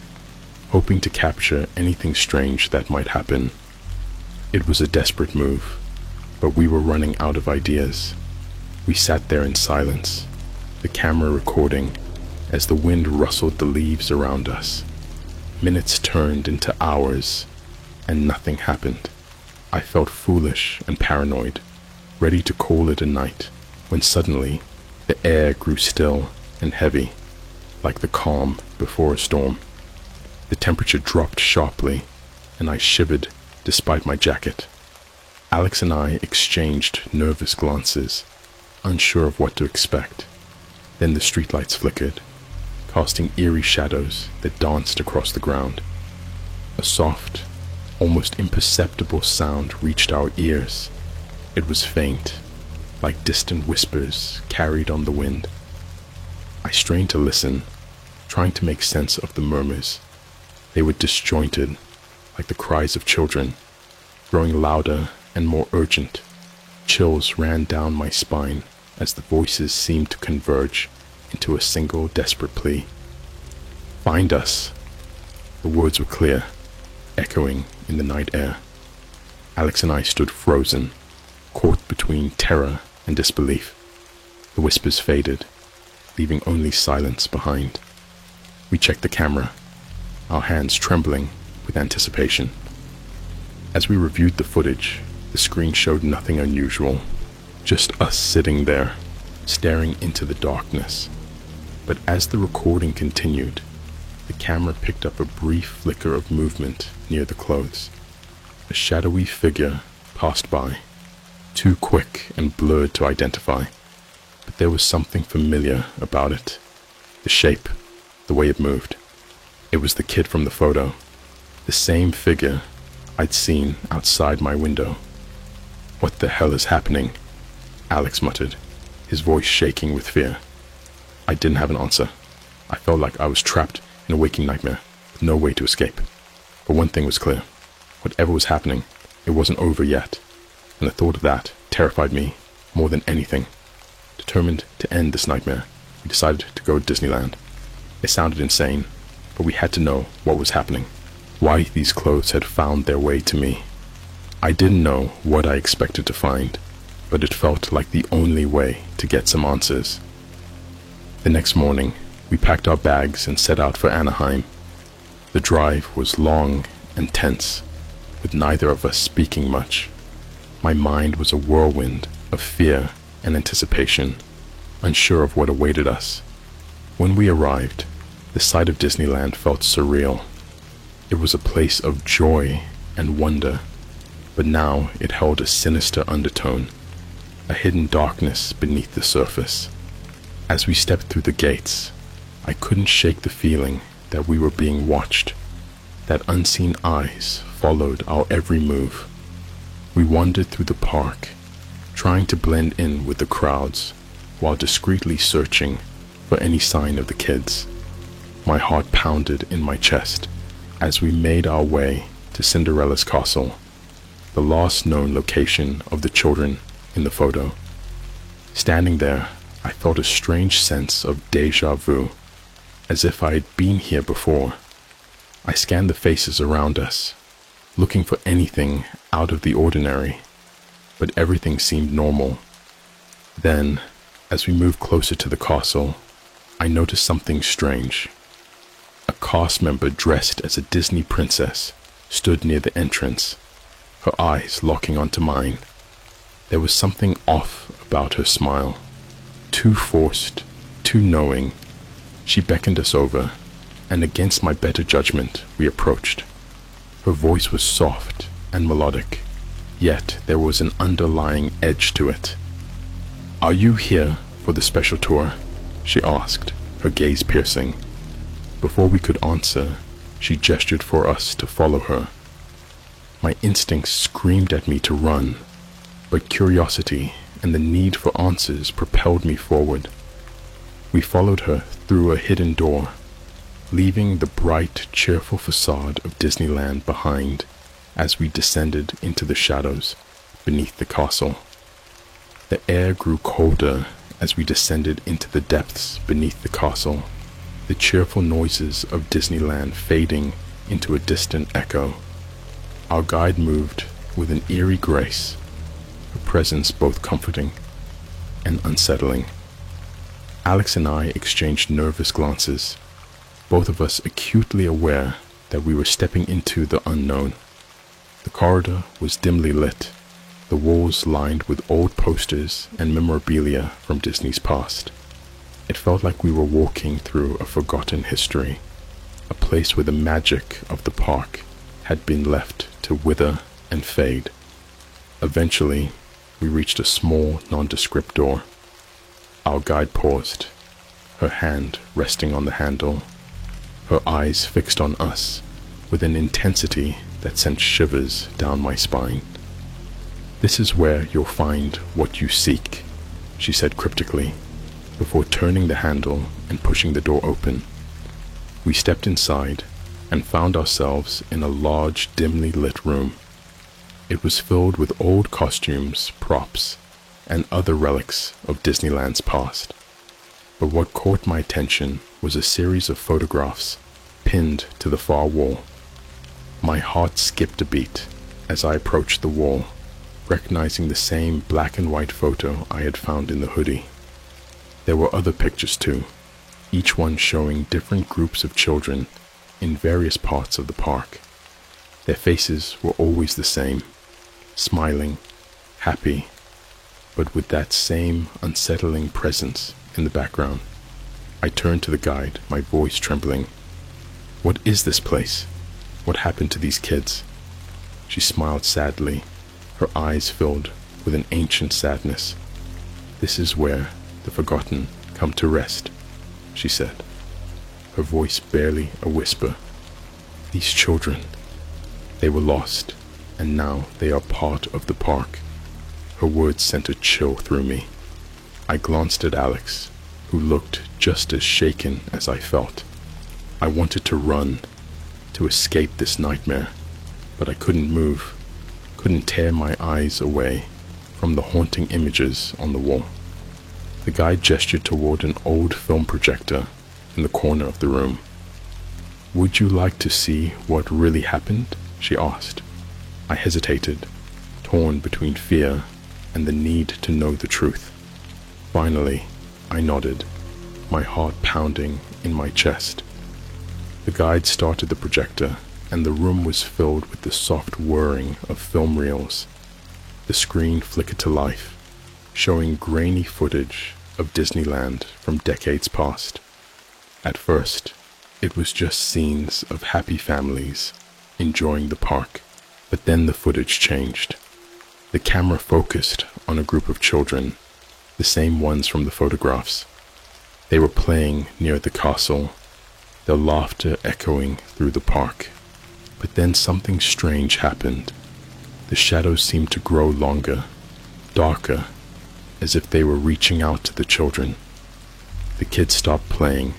hoping to capture anything strange that might happen. It was a desperate move, but we were running out of ideas. We sat there in silence, the camera recording as the wind rustled the leaves around us. Minutes turned into hours, and nothing happened. I felt foolish and paranoid, ready to call it a night, when suddenly the air grew still and heavy, like the calm before a storm. The temperature dropped sharply, and I shivered despite my jacket. Alex and I exchanged nervous glances, unsure of what to expect. Then the streetlights flickered, casting eerie shadows that danced across the ground. A soft, almost imperceptible sound reached our ears. It was faint, like distant whispers carried on the wind. I strained to listen, trying to make sense of the murmurs. They were disjointed, like the cries of children, growing louder and more urgent. Chills ran down my spine as the voices seemed to converge into a single desperate plea. "Find us." The words were clear, echoing in the night air. Alex and I stood frozen, caught between terror and disbelief. The whispers faded, leaving only silence behind. We checked the camera, our hands trembling with anticipation. As we reviewed the footage, the screen showed nothing unusual, just us sitting there, staring into the darkness. But as the recording continued, the camera picked up a brief flicker of movement near the clothes. A shadowy figure passed by, too quick and blurred to identify, but there was something familiar about it. The shape, the way it moved. It was the kid from the photo, the same figure I'd seen outside my window. "What the hell is happening?" Alex muttered, his voice shaking with fear. I didn't have an answer. I felt like I was trapped in a waking nightmare, with no way to escape. But one thing was clear. Whatever was happening, it wasn't over yet, and the thought of that terrified me more than anything. Determined to end this nightmare, we decided to go to Disneyland. It sounded insane, but we had to know what was happening, why these clothes had found their way to me. I didn't know what I expected to find, but it felt like the only way to get some answers. The next morning, we packed our bags and set out for Anaheim. The drive was long and tense, with neither of us speaking much. My mind was a whirlwind of fear and anticipation. unsure of what awaited us. When we arrived, the sight of Disneyland felt surreal. It was a place of joy and wonder, but now it held a sinister undertone, a hidden darkness beneath the surface. As we stepped through the gates, I couldn't shake the feeling that we were being watched, that unseen eyes followed our every move. We wandered through the park, trying to blend in with the crowds while discreetly searching for any sign of the kids. My heart pounded in my chest as we made our way to Cinderella's castle, the last known location of the children in the photo. Standing there, I felt a strange sense of déjà vu, as if I had been here before. I scanned the faces around us, looking for anything out of the ordinary, but everything seemed normal. Then, as we moved closer to the castle, I noticed something strange. A cast member dressed as a Disney princess stood near the entrance, her eyes locking onto mine. There was something off about her smile, too forced, too knowing. She beckoned us over, and against my better judgment, we approached. Her voice was soft and melodic, yet there was an underlying edge to it. "Are you here for the special tour?" she asked, her gaze piercing. Before we could answer, she gestured for us to follow her. My instincts screamed at me to run, but curiosity and the need for answers propelled me forward. We followed her through a hidden door, leaving the bright, cheerful facade of Disneyland behind as we descended into the shadows beneath the castle. The air grew colder as we descended into the depths beneath the castle, the cheerful noises of Disneyland fading into a distant echo. Our guide moved with an eerie grace, her presence both comforting and unsettling. Alex and I exchanged nervous glances, both of us acutely aware that we were stepping into the unknown. The corridor was dimly lit, the walls lined with old posters and memorabilia from Disney's past. It felt like we were walking through a forgotten history, a place where the magic of the park had been left to wither and fade. Eventually, we reached a small, nondescript door. Our guide paused, her hand resting on the handle, her eyes fixed on us with an intensity that sent shivers down my spine. "This is where you'll find what you seek," she said cryptically, before turning the handle and pushing the door open. We stepped inside and found ourselves in a large, dimly lit room. It was filled with old costumes, props, and other relics of Disneyland's past. But what caught my attention was a series of photographs pinned to the far wall. My heart skipped a beat as I approached the wall, recognizing the same black and white photo I had found in the hoodie. There were other pictures too, each one showing different groups of children in various parts of the park. Their faces were always the same, smiling, happy, but with that same unsettling presence in the background. I turned to the guide, my voice trembling. "What is this place? What happened to these kids?" She smiled sadly, her eyes filled with an ancient sadness. "This is where the forgotten come to rest," she said, her voice barely a whisper. "These children, they were lost, and now they are part of the park." Her words sent a chill through me. I glanced at Alex, who looked just as shaken as I felt. I wanted to run, to escape this nightmare, but I couldn't move, couldn't tear my eyes away from the haunting images on the wall. The guide gestured toward an old film projector in the corner of the room. "Would you like to see what really happened?" she asked. I hesitated, torn between fear and the need to know the truth. Finally, I nodded, my heart pounding in my chest. The guide started the projector, and the room was filled with the soft whirring of film reels. The screen flickered to life, showing grainy footage of Disneyland from decades past. At first, it was just scenes of happy families enjoying the park, but then the footage changed. The camera focused on a group of children, the same ones from the photographs. They were playing near the castle, their laughter echoing through the park. But then something strange happened. The shadows seemed to grow longer, darker, as if they were reaching out to the children. The kids stopped playing,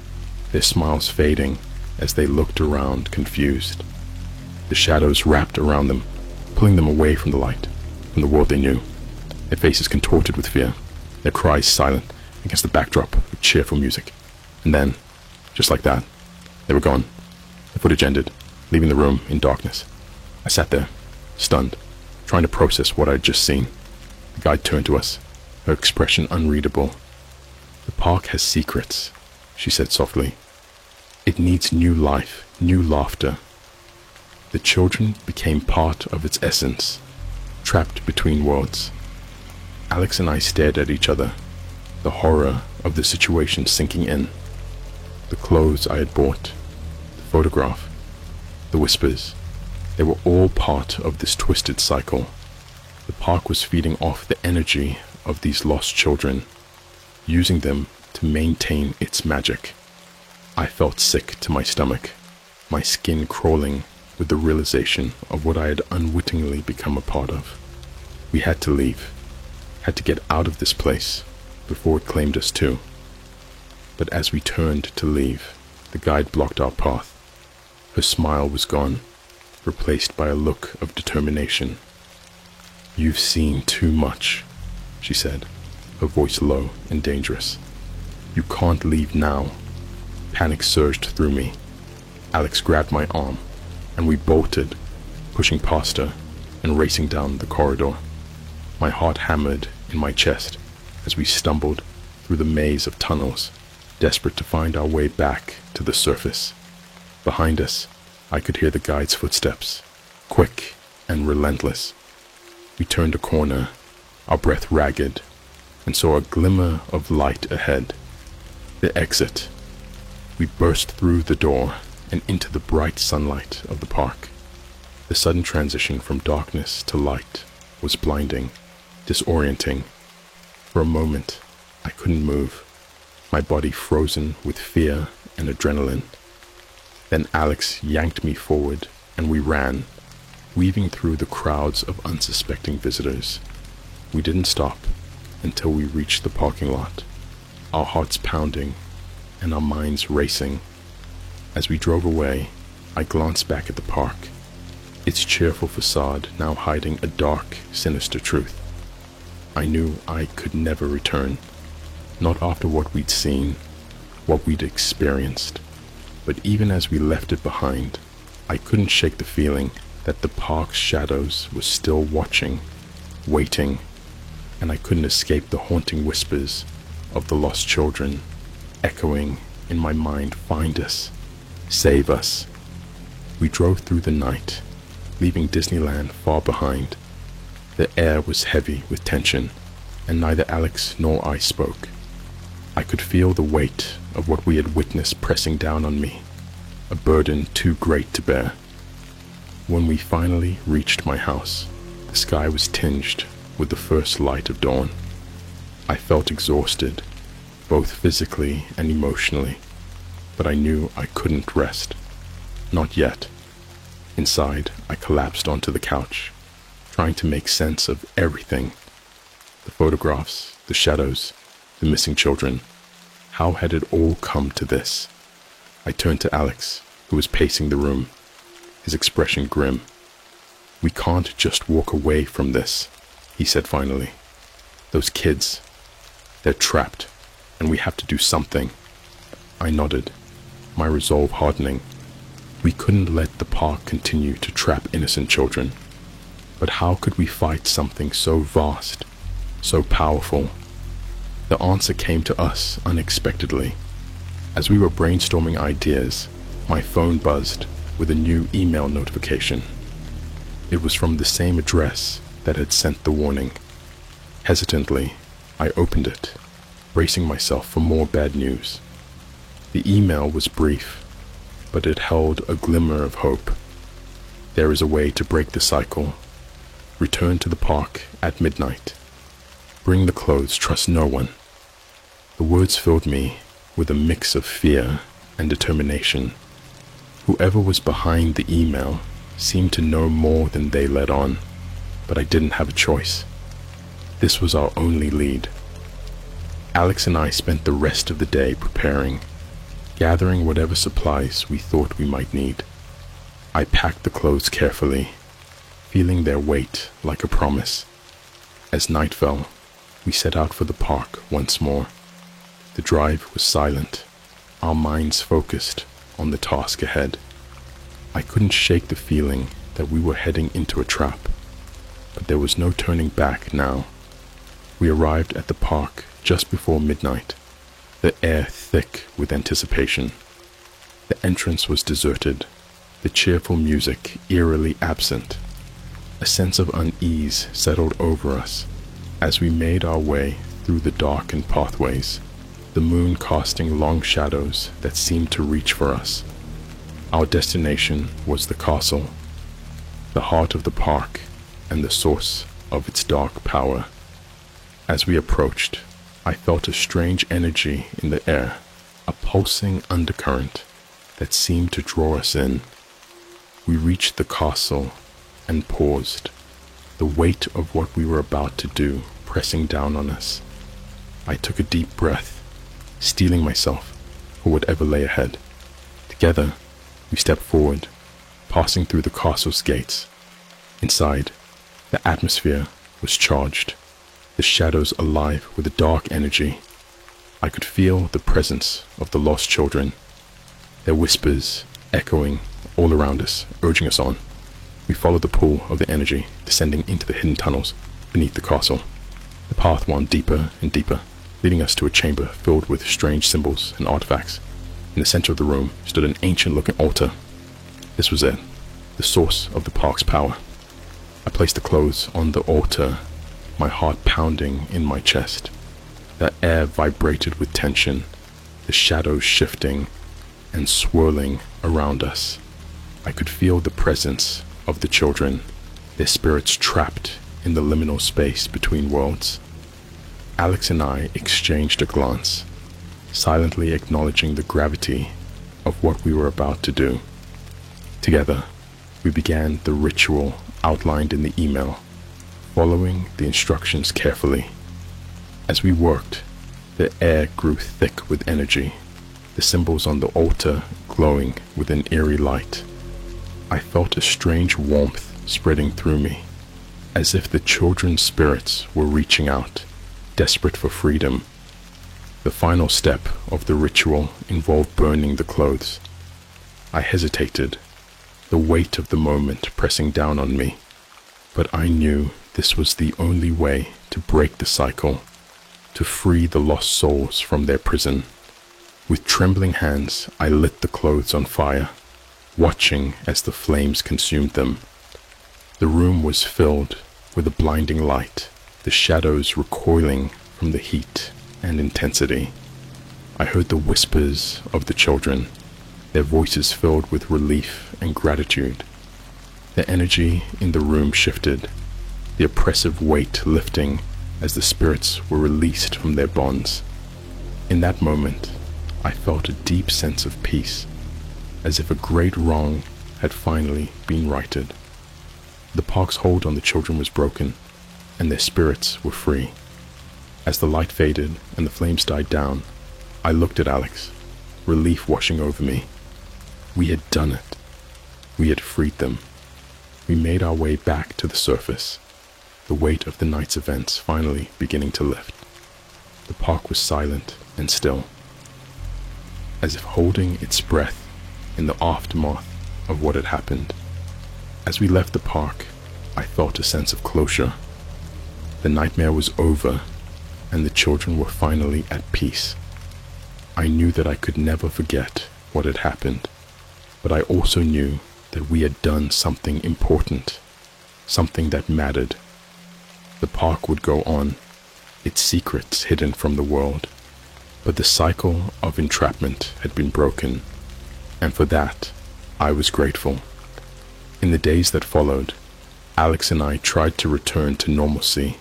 their smiles fading as they looked around confused. The shadows wrapped around them, pulling them away from the light, from the world they knew. Their faces contorted with fear, their cries silent against the backdrop of cheerful music. And then, just like that, they were gone. The footage ended, leaving the room in darkness. I sat there, stunned, trying to process what I'd just seen. The guide turned to us, her expression unreadable. "The park has secrets," she said softly. "It needs new life, new laughter." The children became part of its essence, trapped between worlds. Alex and I stared at each other, the horror of the situation sinking in. The clothes I had bought, the photograph, the whispers, they were all part of this twisted cycle. The park was feeding off the energy of these lost children, using them to maintain its magic. I felt sick to my stomach, my skin crawling with the realization of what I had unwittingly become a part of. We had to leave, had to get out of this place before it claimed us too. But as we turned to leave, the guide blocked our path. Her smile was gone, replaced by a look of determination. "You've seen too much," she said, her voice low and dangerous. "You can't leave now." Panic surged through me. Alex grabbed my arm, and we bolted, pushing past her and racing down the corridor. My heart hammered in my chest as we stumbled through the maze of tunnels, desperate to find our way back to the surface. Behind us, I could hear the guide's footsteps, quick and relentless. We turned a corner, our breath ragged, and saw a glimmer of light ahead. The exit. We burst through the door and into the bright sunlight of the park. The sudden transition from darkness to light was blinding, disorienting. For a moment, I couldn't move, my body frozen with fear and adrenaline. Then Alex yanked me forward, and we ran, weaving through the crowds of unsuspecting visitors. We didn't stop until we reached the parking lot, our hearts pounding and our minds racing. As we drove away, I glanced back at the park, its cheerful facade now hiding a dark, sinister truth. I knew I could never return, not after what we'd seen, what we'd experienced. But even as we left it behind, I couldn't shake the feeling that the park's shadows were still watching, waiting, and I couldn't escape the haunting whispers of the lost children, echoing in my mind, "Find us, save us." We drove through the night, leaving Disneyland far behind. The air was heavy with tension, and neither Alex nor I spoke. I could feel the weight of what we had witnessed pressing down on me, a burden too great to bear. When we finally reached my house, the sky was tinged with the first light of dawn. I felt exhausted, both physically and emotionally, but I knew I couldn't rest. Not yet. Inside, I collapsed onto the couch, trying to make sense of everything. The photographs, the shadows, the missing children. How had it all come to this? I turned to Alex, who was pacing the room, his expression grim. "We can't just walk away from this," he said finally. "Those kids, they're trapped, and we have to do something." I nodded, my resolve hardening. We couldn't let the park continue to trap innocent children. But how could we fight something so vast, so powerful? The answer came to us unexpectedly. As we were brainstorming ideas, my phone buzzed with a new email notification. It was from the same address that had sent the warning. Hesitantly, I opened it. bracing myself for more bad news. The email was brief, but it held a glimmer of hope. There is a way to break the cycle. Return to the park at midnight. Bring the clothes, trust no one. The words filled me with a mix of fear and determination. Whoever was behind the email seemed to know more than they let on, but I didn't have a choice. This was our only lead. Alex and I spent the rest of the day preparing, gathering whatever supplies we thought we might need. I packed the clothes carefully, feeling their weight like a promise. As night fell, we set out for the park once more. The drive was silent, our minds focused on the task ahead. I couldn't shake the feeling that we were heading into a trap, but there was no turning back now. We arrived at the park just before midnight, the air thick with anticipation. The entrance was deserted, the cheerful music eerily absent. A sense of unease settled over us as we made our way through the darkened pathways, the moon casting long shadows that seemed to reach for us. Our destination was the castle, the heart of the park and the source of its dark power. As we approached, I felt a strange energy in the air, a pulsing undercurrent that seemed to draw us in. We reached the castle and paused, the weight of what we were about to do pressing down on us. I took a deep breath, steeling myself for whatever lay ahead. Together, we stepped forward, passing through the castle's gates. Inside, the atmosphere was charged, the shadows alive with a dark energy. I could feel the presence of the lost children, their whispers echoing all around us, urging us on. We followed the pull of the energy, descending into the hidden tunnels beneath the castle. The path wound deeper and deeper, leading us to a chamber filled with strange symbols and artifacts. In the center of the room stood an ancient-looking altar. This was it, the source of the park's power. I placed the clothes on the altar, my heart pounding in my chest. The air vibrated with tension, the shadows shifting and swirling around us. I could feel the presence of the children, their spirits trapped in the liminal space between worlds. Alex and I exchanged a glance, silently acknowledging the gravity of what we were about to do. Together, we began the ritual outlined in the email, following the instructions carefully. As we worked, the air grew thick with energy, the symbols on the altar glowing with an eerie light. I felt a strange warmth spreading through me, as if the children's spirits were reaching out, desperate for freedom. The final step of the ritual involved burning the clothes. I hesitated, the weight of the moment pressing down on me, but I knew this was the only way to break the cycle, to free the lost souls from their prison. With trembling hands, I lit the clothes on fire, watching as the flames consumed them. The room was filled with a blinding light, the shadows recoiling from the heat and intensity. I heard the whispers of the children, their voices filled with relief and gratitude. The energy in the room shifted, the oppressive weight lifting as the spirits were released from their bonds. In that moment, I felt a deep sense of peace, as if a great wrong had finally been righted. The park's hold on the children was broken, and their spirits were free. As the light faded and the flames died down, I looked at Alex, relief washing over me. We had done it. We had freed them. We made our way back to the surface, the weight of the night's events finally beginning to lift. The park was silent and still, as if holding its breath in the aftermath of what had happened. As we left the park, I felt a sense of closure. The nightmare was over, and the children were finally at peace. I knew that I could never forget what had happened, but I also knew that we had done something important, something that mattered. The park would go on, its secrets hidden from the world, But the cycle of entrapment had been broken, and for that, I was grateful. In the days that followed, Alex and I tried to return to normalcy,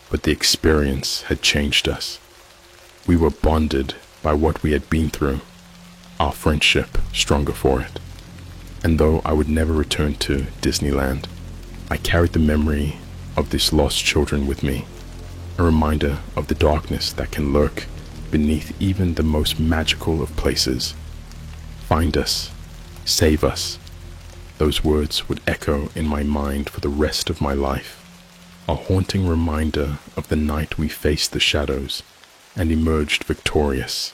but the experience had changed us. We were bonded by what we had been through, our friendship stronger for it. And though I would never return to Disneyland, I carried the memory of these lost children with me, a reminder of the darkness that can lurk beneath even the most magical of places. Find us, save us. Those words would echo in my mind for the rest of my life, a haunting reminder of the night we faced the shadows and emerged victorious.